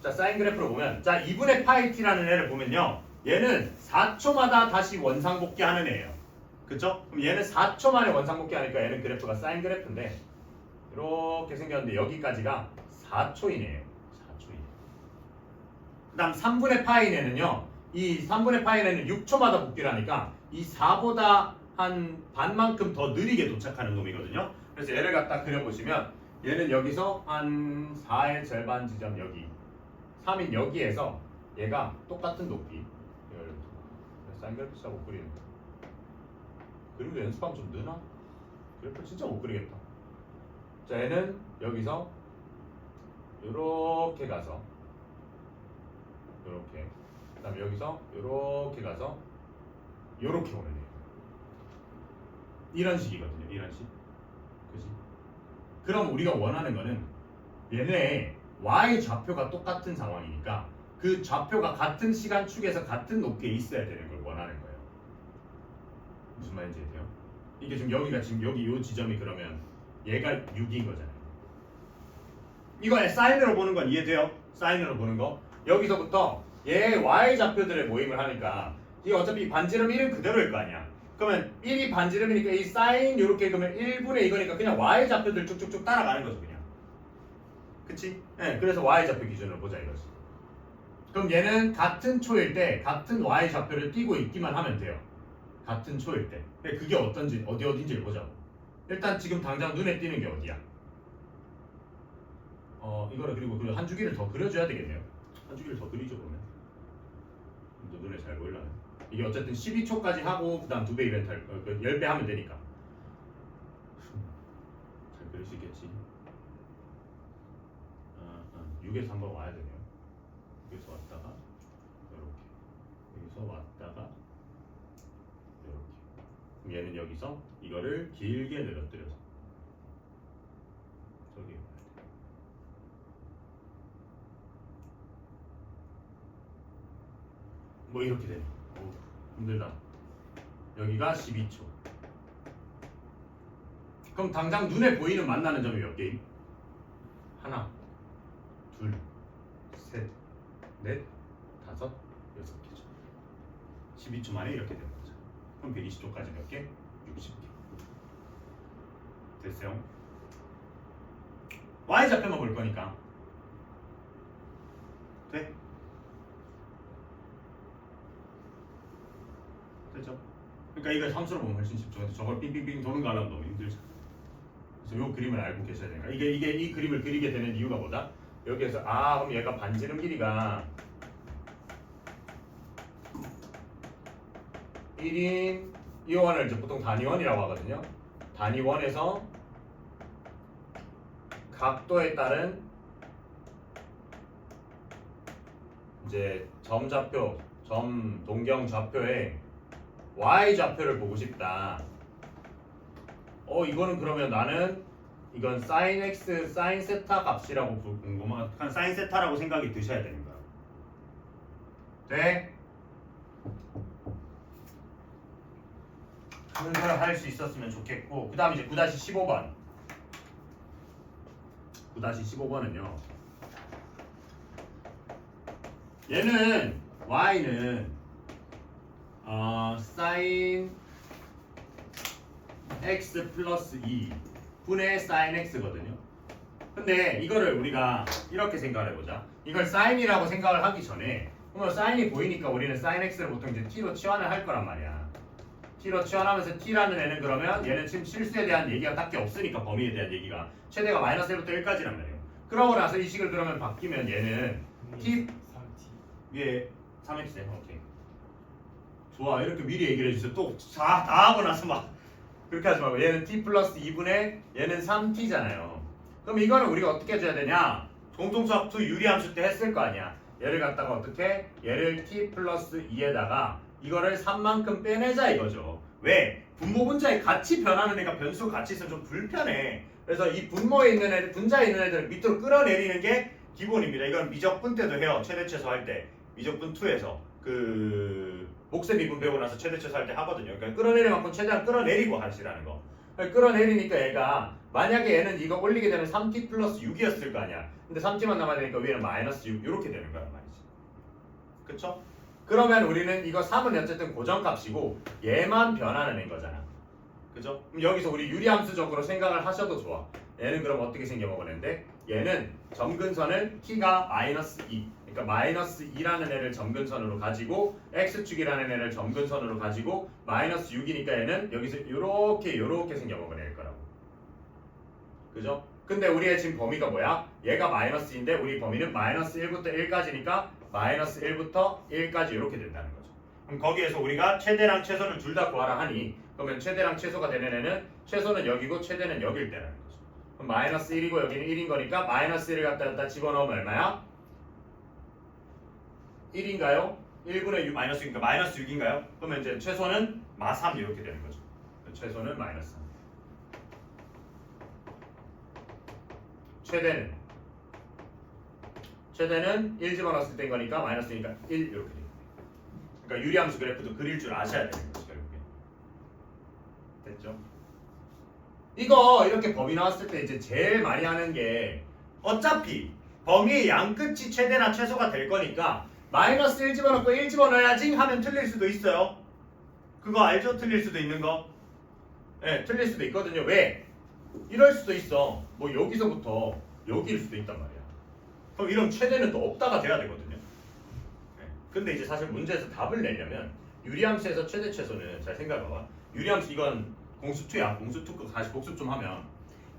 자, 사인 그래프로 보면 자 2분의 파이 t라는 애를 보면요. 얘는 4초마다 다시 원상복귀 하는 애예요. 그쵸? 그럼 얘는 4초 만에 원상복귀 하니까 얘는 그래프가 사인 그래프인데 이렇게 생겼는데 여기까지가 4초이네요. 4초이네. 그 다음 3분의 파이네는요. 이 3분의 파이네는 6초마다 복귀를 하니까 이 4보다 한 반만큼 더 느리게 도착하는 놈이거든요. 그래서 얘를 갖다 그려보시면 얘는 여기서 한 4의 절반 지점 여기 3인 여기에서 얘가 똑같은 높이 사인 그래프 진짜 못 그리는 거야. 그림도 연습하면 좀 느나? 그래프 진짜 못 그리겠다. 자 얘는 여기서 요렇게 가서 요렇게 그 다음에 여기서 요렇게 가서 요렇게 오는 애예요. 이런 식이거든요. 이런 식. 그지? 그럼 우리가 원하는 거는 얘네 y 좌표가 똑같은 상황이니까 그 좌표가 같은 시간축에서 같은 높이에 있어야 되는 걸 원하는 거예요. 무슨 말인지 돼요? 이게 지금 여기가 지금 여기 요 지점이 그러면 얘가 6인 거잖아요. 이거 사인으로 보는 건 이해돼요? 사인으로 보는 거. 여기서부터 얘 y 좌표들의 모임을 하니까 이게 어차피 반지름 1은 그대로일 거 아니야. 그러면 1이 반지름이니까 이 사인 요렇게 그러면 1분의 이거니까 그냥 y 좌표들 쭉쭉쭉 따라가는 거죠 그냥. 그치? 네, 그래서 y 좌표 기준으로 보자 이거지. 그럼 얘는 같은 초일 때 같은 y 좌표를 띄고 있기만 하면 돼요. 같은 초일 때. 근데 그게 어딘지를 보자고. 일단 지금 당장 눈에 띄는 게 어디야? 이거를 그리고 한 주기를 더 그려줘야 되겠네요. 한 주기를 더 그리죠 그러면. 또 눈에 잘 보이려면. 이게 어쨌든 12초까지 하고 그 다음 2배 이벤트 10배 하면 되니까. 잘 그릴 수 있겠지. 6에서 한번 와야 되네요. 여기서 왔다가 이렇게 여기서 왔다가 이렇게. 그럼 얘는 여기서 이거를 길게 늘어뜨려서 저기 와야 돼. 뭐 이렇게 되네. 오, 힘들다. 여기가 12초. 그럼 당장 눈에 보이는 만나는 점이 몇 개임? 하나, 둘, 셋, 넷, 다섯, 6개죠. 12초 만에 이렇게 되는 거죠. 그럼 120도까지 몇 개? 60개. 됐어요? y좌표만 볼 거니까 돼? 됐죠? 그러니까 이걸 함수로 보면 훨씬 쉽죠. 근데 저걸 빙빙빙 도는 거 하려면 너무 힘들죠. 그래서 이 그림을 알고 계셔야 되니까 이게 이 그림을 그리게 되는 이유가 뭐다? 여기에서 그럼 얘가 반지름 길이가 1인 이원을 이제 보통 단위원이라고 하거든요. 단위원에서 각도에 따른 이제 점좌표, 점 동경 좌표의 y 좌표를 보고 싶다. 이거는 그러면 나는 이건 sin x, sin 세타 값이라고 궁금한 sin 세타라고 생각이 드셔야 되는 거야. 돼? 그런 걸 할 수 있었으면 좋겠고, 그 다음 이제 9-15번. 9-15번은요. 얘는 y는 sin x 플러스 2 분의 sin x거든요. 근데 이거를 우리가 이렇게 생각을 해보자. 이걸 sin이라고 생각을 하기 전에 그러면 sin이 보이니까 우리는 sin x를 보통 이제 t로 치환을 할 거란 말이야. t로 치환하면서 t라는 애는 그러면 얘는 지금 실수에 대한 얘기가 딱히 없으니까 범위에 대한 얘기가 최대가 마이너스 1부터 1까지란 말이에요. 그러고 나서 이 식을 그러면 바뀌면 얘는 t 3t 위에 3x 오케이. 좋아, 이렇게 미리 얘기를 해주세요. 또 다 하고 나서 막 그렇게 하지 말고 얘는 t 플러스 2분의 얘는 3t잖아요. 그럼 이거는 우리가 어떻게 해줘야 되냐? 공통수학 2 유리함수 때 했을 거 아니야. 얘를 갖다가 어떻게? 얘를 t 플러스 2에다가 이거를 3만큼 빼내자 이거죠. 왜? 분모 분자에 같이 변하는 애가 변수 같이 있으면 좀 불편해. 그래서 이 분모에 있는 애들, 분자에 있는 애들을 밑으로 끌어내리는 게 기본입니다. 이건 미적분 때도 해요. 최대 최소 할 때. 미적분 2에서 그 목세 미분 배우고 나서 최대 최소 할 때 하거든요. 그러니까 끌어내릴 만큼 최대한 끌어내리고 하시라는 거. 끌어내리니까 얘가 만약에 얘는 이거 올리게 되면 3t 플러스 6이었을 거 아니야. 근데 3t만 남아야 되니까 위에는 마이너스 6 이렇게 되는 거란 말이지. 그쵸? 그러면 우리는 이거 3은 어쨌든 고정값이고 얘만 변하는 애인 거잖아. 그죠? 그럼 여기서 우리 유리함수적으로 생각을 하셔도 좋아. 얘는 그럼 어떻게 생겨먹었는데 얘는 점근선을 t가 마이너스 2 그러니까 마이너스 2라는 애를 점근선으로 가지고 x축이라는 애를 점근선으로 가지고 마이너스 6이니까 얘는 여기서 요렇게 생겨먹은 애일 거라고. 그죠? 근데 우리의 지금 범위가 뭐야? 얘가 마이너스인데 우리 범위는 마이너스 1부터 1까지니까 마이너스 1부터 1까지 이렇게 된다는 거죠. 그럼 거기에서 우리가 최대랑 최소를 둘 다 구하라 하니 그러면 최대랑 최소가 되는 애는 최소는 여기고 최대는 여길 때라는 거죠. 그럼 마이너스 1이고 여기는 1인 거니까 마이너스 1을 갖다 집어넣으면 얼마야? 1인가요? 1분의 6 마이너스 6이니까 마이너스 6인가요? 그러면 이제 최소는 마3 이렇게 되는 거죠. 최소는 마이너스 3. 최대는 1 집어넣었을 때인 거니까 마이너스니까 1 이렇게 됩니다. 그러니까 유리함수 그래프도 그릴 줄 아셔야 되는 거죠. 결국에. 됐죠? 이거 이렇게 범위 나왔을 때 이제 제일 많이 하는 게 어차피 범위의 양 끝이 최대나 최소가 될 거니까 마이너스 1 집어넣고 1 집어넣어야지 하면 틀릴 수도 있어요. 그거 알죠? 틀릴 수도 있는 거. 네, 틀릴 수도 있거든요. 왜? 이럴 수도 있어. 뭐 여기서부터 여기일 수도 있단 말이야. 그럼 이런 최대는 또 없다가 돼야 되거든요. 네. 근데 이제 사실 문제에서 답을 내려면 유리함수에서 최대 최소는 잘 생각해봐. 유리함수 이건 공수2야. 공수2 거 다시 복습 좀 하면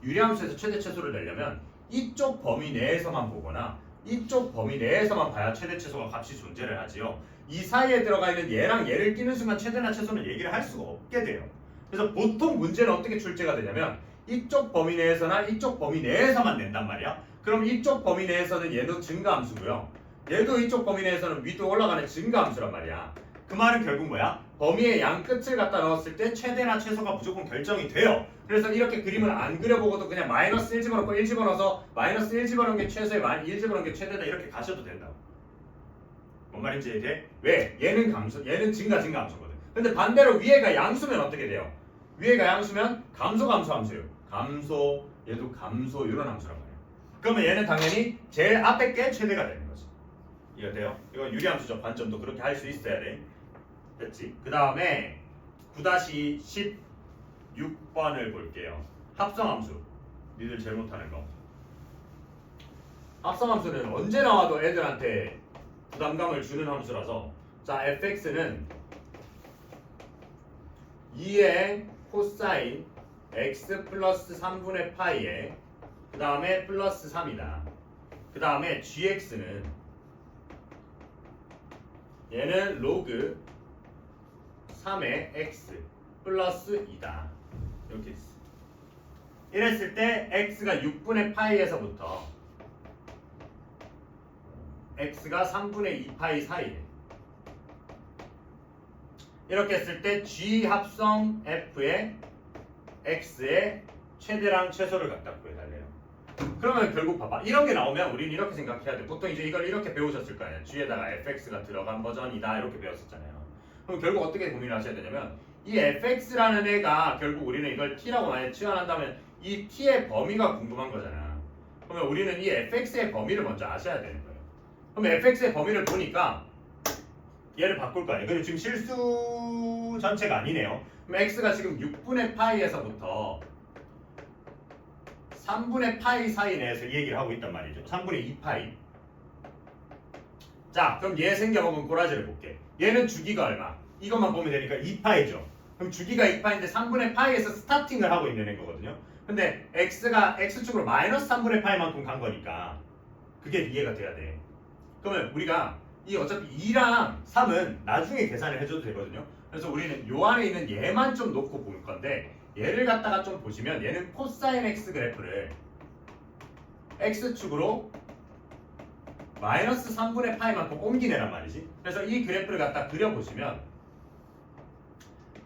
유리함수에서 최대 최소를 내려면 이쪽 범위 내에서만 보거나 이쪽 범위 내에서만 봐야 최대 최소가 값이 존재를 하지요. 이 사이에 들어가 있는 얘랑 얘를 끼는 순간 최대나 최소는 얘기를 할 수가 없게 돼요. 그래서 보통 문제는 어떻게 출제가 되냐면 이쪽 범위 내에서나 이쪽 범위 내에서만 낸단 말이야. 그럼 이쪽 범위 내에서는 얘도 증가함수고요. 얘도 이쪽 범위 내에서는 위로 올라가는 증가함수란 말이야. 그 말은 결국 뭐야? 범위의 양 끝을 갖다 넣었을 때 최대나 최소가 무조건 결정이 돼요. 그래서 이렇게 그림을 안 그려보고도 그냥 마이너스 1 집어넣고 1 집어넣어서 마이너스 1 집어넣은 게 최소에 1 집어넣은 게 최대다 이렇게 가셔도 된다고. 뭔 말인지 이해돼? 왜? 얘는 감소, 얘는 증가함수거든. 근데 반대로 위에가 양수면 어떻게 돼요? 위에가 양수면 감소예요. 감소, 얘도 감소 이런 함수란 말이에요. 그러면 얘는 당연히 제일 앞에 게 최대가 되는 거지. 이해돼요? 이거 유리함수적 관점도 그렇게 할 수 있어야 돼. 됐지? 그 다음에 9-16번을 볼게요. 합성함수. 니들 제일 못하는 거. 합성함수는 언제 나와도 애들한테 부담감을 주는 함수라서, 자, fx는 2의 코사인 x 플러스 3분의 파이에 그 다음에 플러스 3이다. 그 다음에 gx는 얘는 로그 3의 x 플러스 2다. 이렇게 있어. 이랬을 때 x가 6분의 파이에서부터 x가 3분의 2파이 사이에, 이렇게 했을 때 g 합성 f의 x의 최대랑 최소를 갖다 구해달래요. 그러면 결국 봐봐, 이런 게 나오면 우리는 이렇게 생각해야 돼. 보통 이제 이걸 이렇게 배우셨을 거 아니야. g에다가 fx가 들어간 버전이다 이렇게 배웠었잖아요. 그럼 결국 어떻게 고민을 하셔야 되냐면, 이 fx라는 애가 결국 우리는 이걸 t라고 만약에 치환한다면 이 t의 범위가 궁금한 거잖아. 그러면 우리는 이 fx의 범위를 먼저 아셔야 되는 거예요. 그럼 fx의 범위를 보니까 얘를 바꿀 거 아니에요. 근데 지금 실수 전체가 아니네요. 그럼 x가 지금 6분의 파이에서부터 3분의 파이 사이 내에서 이 얘기를 하고 있단 말이죠. 3분의 2파이. 자, 그럼 얘 생겨먹은 꼬라지를 볼게. 얘는 주기가 얼마? 이것만 보면 되니까 2파이죠. 그럼 주기가 2파인데 3분의 파이에서 스타팅을 하고 있는 애 거거든요. 근데 x가 x축으로 마이너스 3분의 파이만큼 간 거니까 그게 이해가 돼야 돼. 그러면 우리가 이 어차피 2랑 3은 나중에 계산을 해줘도 되거든요. 그래서 우리는 요 안에 있는 얘만 좀 놓고 볼 건데, 얘를 갖다가 좀 보시면 얘는 코사인 x 그래프를 x축으로 마이너스 3분의 파이만큼 옮기네란 말이지. 그래서 이 그래프를 갖다 그려보시면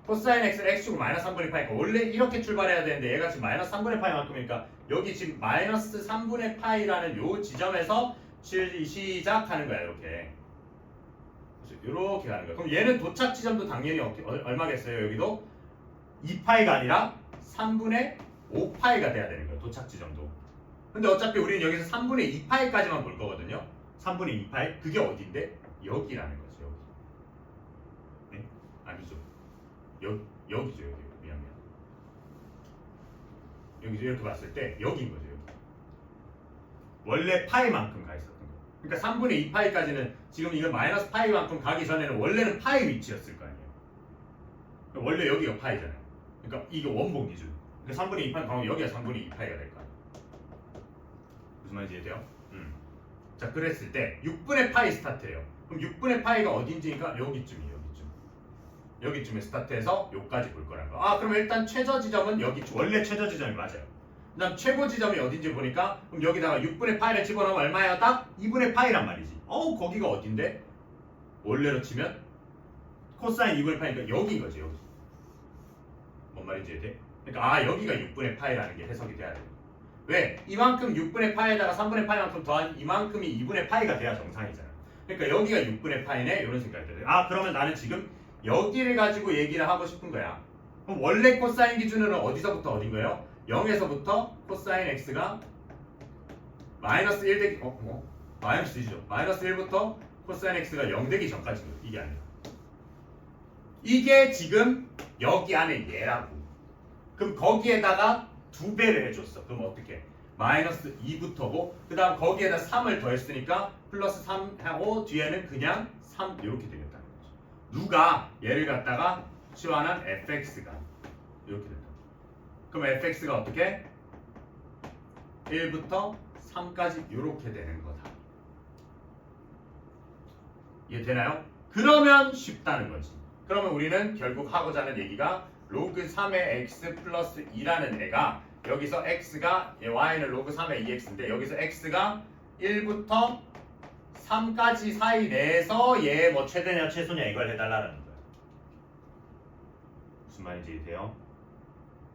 코사인 x를 x축으로 마이너스 3분의 파이니까 원래 이렇게 출발해야 되는데 얘가 지금 마이너스 3분의 파이만큼이니까 여기 지금 마이너스 3분의 파이라는 요 지점에서 시작하는 거야. 이렇게 이렇게 가는 거야. 그럼 얘는 도착 지점도 당연히 얼마겠어요? 여기도 2파이가 아니라 3분의 5파이가 돼야 되는 거예요. 도착 지점도. 근데 어차피 우리는 여기서 3분의 2파이까지만 볼 거거든요. 3분의 2파이? 그게 어딘데? 여기라는 거죠. 여기. 네? 아니죠. 여기죠. 여기. 미안. 여기서 이렇게 봤을 때 여기인 거죠. 여기. 원래 파이만큼 가 있었던 거예요. 그러니까 3분의 2파이까지는 지금 이거 마이너스 파이만큼 가기 전에는 원래는 파이 위치였을 거 아니에요. 원래 여기가 파이잖아요. 그러니까 이게 원본 기준. 그러니까 3분의 2파이 가면 여기가 3분의 2파이가 될 거 아니에요. 무슨 말인지 이해돼요? 자, 그랬을 때 6분의 파이 스타트예요. 그럼 6분의 파이가 어딘지니까 여기쯤이에요. 여기쯤에 스타트해서 여기까지 볼 거라는 거. 아, 그럼 일단 최저 지점은 여기, 원래 최저 지점이 맞아요. 그다음 최고 지점이 어딘지 보니까, 그럼 여기다가 6분의 파이를 집어넣으면 얼마예요? 딱 2분의 파이란 말이지. 거기가 어딘데? 원래로 치면 코사인 2분의 파이니까 여기인 거지. 여기. 뭔 말인지 이해돼? 그러니까 여기가 6분의 파이라는 게 해석이 돼야 돼요. 왜? 이만큼 6분의 파이에다가 3분의 파이만큼 더한 이만큼이 2분의 파이가 돼야 정상이잖아. 그러니까 여기가 6분의 파이네? 이런 생각이 들어요. 그러면 나는 지금 여기를 가지고 얘기를 하고 싶은 거야. 그럼 원래 코사인 기준으로는 어디서부터 어딘 거예요? 0에서부터 코사인 x가 마이너스 1 되기 마이너스 2죠. 마이너스 1부터 코사인 x가 0 되기 전까지 이게 아니야. 이게 지금 여기 안에 얘라고. 그럼 거기에다가 2배를 해줬어. 그럼 어떻게? 마이너스 2부터고 그 다음 거기에다 3을 더했으니까 플러스 3 하고 뒤에는 그냥 3 이렇게 되겠다는 거죠. 누가 얘를 갖다가 치환한 fx가 이렇게 된다. 그럼 fx가 어떻게? 1부터 3까지 이렇게 되는 거다. 이해되나요? 그러면 쉽다는 거지. 그러면 우리는 결국 하고자 하는 얘기가 로그 3의 x 플러스 2라는 애가 여기서 x가 y는 로그 3의 2x인데 여기서 x가 1부터 3까지 사이 내에서 얘 뭐 최대냐 최소냐 이걸 해달라는 거야. 무슨 말인지 돼요?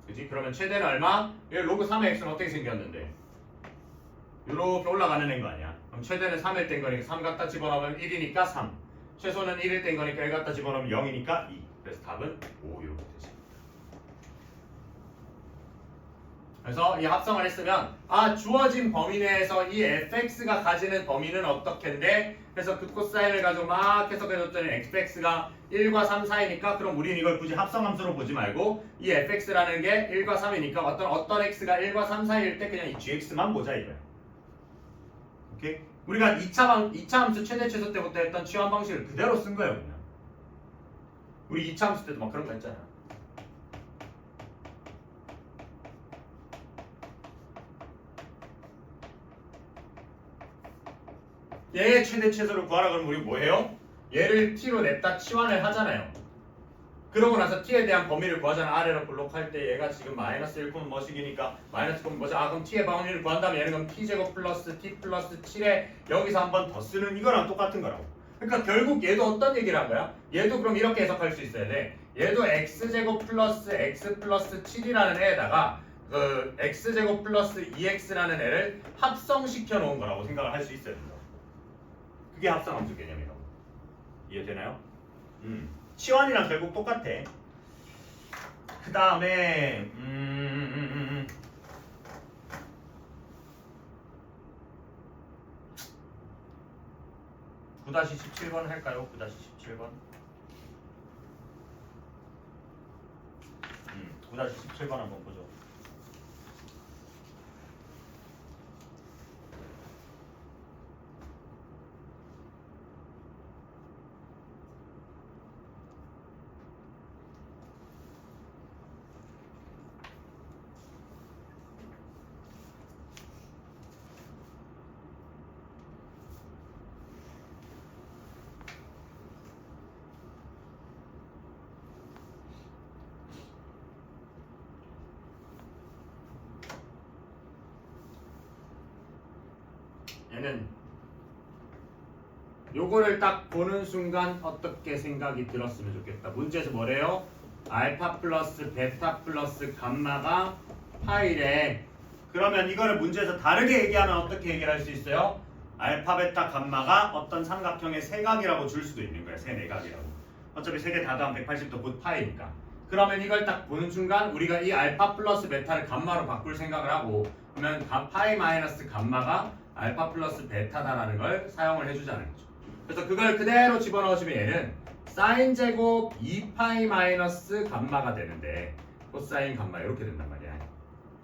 그지? 그러면 최대는 얼마? 얘 로그 3의 x는 어떻게 생겼는데? 이렇게 올라가는 애인 거 아니야? 그럼 최대는 3일 땐 거니까 3 갖다 집어넣으면 1이니까 3. 최소는 1일 땐 거니까 1 갖다 집어넣으면 0이니까 2. 그래서 답은 5 이렇게 되지. 그래서 이 합성을 했으면 주어진 범위 내에서 이 fx가 가지는 범위는 어떻게인데 그래서 그 코사인을 가지고 막 해석해줬더니 fx가 1과 3 사이니까 그럼 우리는 이걸 굳이 합성함수로 보지 말고 이 fx라는 게 1과 3이니까 어떤 x가 1과 3 사이일 때 그냥 이 gx만 보자 이거야. 오케이? 우리가 2차 함수 최대 최소 때부터 했던 치환 방식을 그대로 쓴 거예요 그냥. 우리 2차 함수 때도 막 그런 거 했잖아. 얘의 최대 최소를 구하라 그러면 우리 뭐 해요? 얘를 t로 냈다 치환을 하잖아요. 그러고 나서 t에 대한 범위를 구하잖아. 아래로 블록할 때 얘가 지금 마이너스 1 콤 뭐식이니까 마이너스 콤 뭐지? 그럼 t의 범위를 구한다면 얘는 그럼 t제곱 플러스 t 플러스 7에 여기서 한 번 더 쓰는 이거랑 똑같은 거라고. 그러니까 결국 얘도 어떤 얘기를 한 거야? 얘도 그럼 이렇게 해석할 수 있어야 돼. 얘도 x제곱 플러스 x 플러스 7이라는 애에다가 그 x제곱 플러스 2x라는 애를 합성시켜 놓은 거라고 생각을 할 수 있어야 된다. 그게 합성함수 개념이라고. 이해되나요? 치환이랑 결국 똑같아. 그 다음에 9-17번 할까요? 9-17번 9-17번 한번 보죠. 얘는 요거를 딱 보는 순간 어떻게 생각이 들었으면 좋겠다. 문제에서 뭐래요? 알파 플러스 베타 플러스 감마가 파이래. 그러면 이거를 문제에서 다르게 얘기하면 어떻게 얘기할 수 있어요? 알파 베타 감마가 어떤 삼각형의 세각이라고 줄 수도 있는 거야. 세네각이라고. 어차피 세 개 다 더하면 180도 곧 파이니까. 그러면 이걸 딱 보는 순간 우리가 이 알파 플러스 베타를 감마로 바꿀 생각을 하고 그러면 파이 마이너스 감마가 알파 플러스 베타다라는 걸 사용을 해주자는 거죠. 그래서 그걸 그대로 집어넣으시면 얘는 사인 제곱 2파이 마이너스 감마가 되는데 코사인 감마 이렇게 된단 말이야.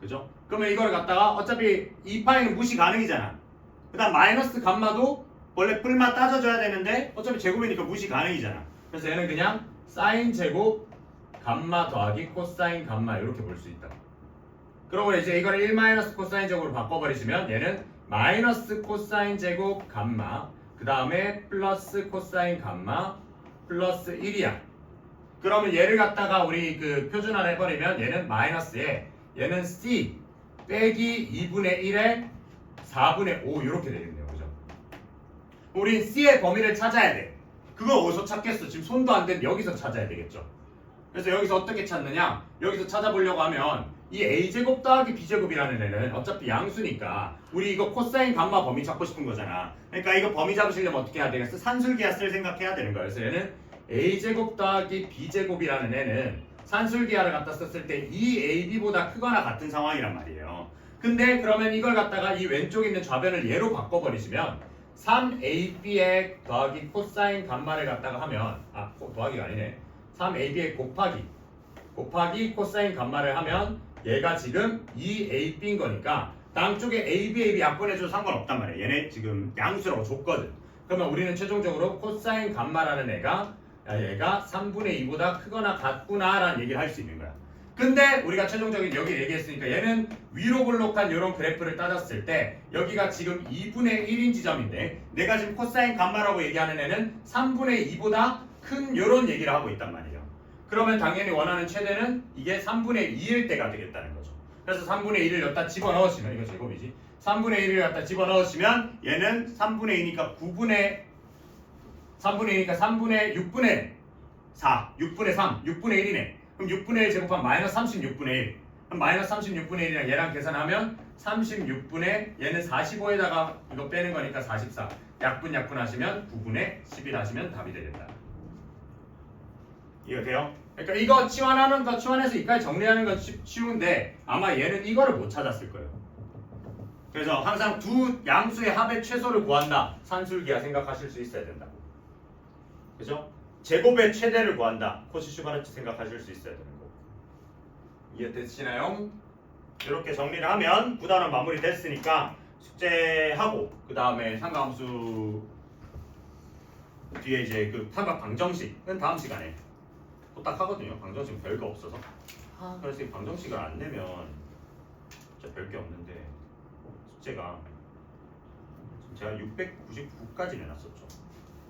그죠? 그러면 이걸 갖다가 어차피 2파이는 무시 가능이잖아. 그 다음 마이너스 감마도 원래 뿔만 따져줘야 되는데 어차피 제곱이니까 무시 가능이잖아. 그래서 얘는 그냥 사인 제곱 감마 더하기 코사인 감마 이렇게 볼 수 있다. 그러고 이제 이걸 1 마이너스 코사인 제곱으로 바꿔버리시면 얘는 마이너스 코사인 제곱 감마 그 다음에 플러스 코사인 감마 플러스 1이야. 그러면 얘를 갖다가 우리 그 표준화를 해버리면 얘는 마이너스에 얘는 c 빼기 2분의 1에 4분의 5 이렇게 되겠네요. 그죠? 우린 c의 범위를 찾아야 돼. 그거 어디서 찾겠어? 지금 손도 안 된 여기서 찾아야 되겠죠. 그래서 여기서 어떻게 찾느냐? 여기서 찾아보려고 하면 이 a제곱 더하기 b제곱이라는 애는 어차피 양수니까 우리 이거 코사인 감마 범위 찾고 싶은 거잖아. 그러니까 이거 범위 잡으시려면 어떻게 해야 되겠어? 산술기하 쓸 생각해야 되는 거야. 그래서 얘는 a제곱 더하기 b제곱이라는 애는 산술기하를 갖다 썼을 때 2ab보다 크거나 같은 상황이란 말이에요. 근데 그러면 이걸 갖다가 이 왼쪽에 있는 좌변을 얘로 바꿔버리시면 3ab의 더하기 코사인 감마를 갖다가 하면 더하기가 아니네. 3ab의 곱하기 코사인 감마를 하면 얘가 지금 2ab인 거니까 양쪽에 ab 약분해줘도 상관없단 말이야. 얘네 지금 양수라고 줬거든. 그러면 우리는 최종적으로 코사인 감마라는 얘가 3분의 2보다 크거나 같구나 라는 얘기를 할 수 있는 거야. 근데 우리가 최종적인 여기 얘기했으니까 얘는 위로 블록한 이런 그래프를 따졌을 때 여기가 지금 2분의 1인 지점인데 내가 지금 코사인 감마라고 얘기하는 애는 3분의 2보다 큰 이런 얘기를 하고 있단 말이에요. 그러면 당연히 원하는 최대는 이게 3분의 2일 때가 되겠다는 거죠. 그래서 3분의 1을 여기다 집어넣으시면 이거 제곱이지. 3분의 1을 여기다 집어넣으시면 얘는 3분의 2니까 3분의 6분의 4, 6분의 3, 6분의 1이네. 그럼 6분의 1 제곱하면 마이너스 36분의 1. 그럼 마이너스 36분의 1이랑 얘랑 계산하면 36분의 얘는 45에다가 이거 빼는 거니까 44. 약분 하시면 9분의 11 하시면 답이 되겠다. 이해가 돼요? 그러니까 이거 치환하는 거 치환해서 이까지 정리하는 건 쉬운데 아마 얘는 이거를 못 찾았을 거예요. 그래서 항상 두 양수의 합의 최소를 구한다. 산술기야 생각하실 수 있어야 된다. 그죠? 제곱의 최대를 구한다. 코시 슈바르츠 생각하실 수 있어야 되는 거고. 이해되시나요? 이렇게 정리를 하면 9단원 마무리 됐으니까 숙제하고 그 다음에 삼각함수 뒤에 이제 그 삼각 방정식은 다음 시간에 부탁하거든요. 방정식 별거 없어서. 그래서 이 방정식을 안 내면 진짜 별게 없는데 숙제가 제가 699까지 내놨었죠.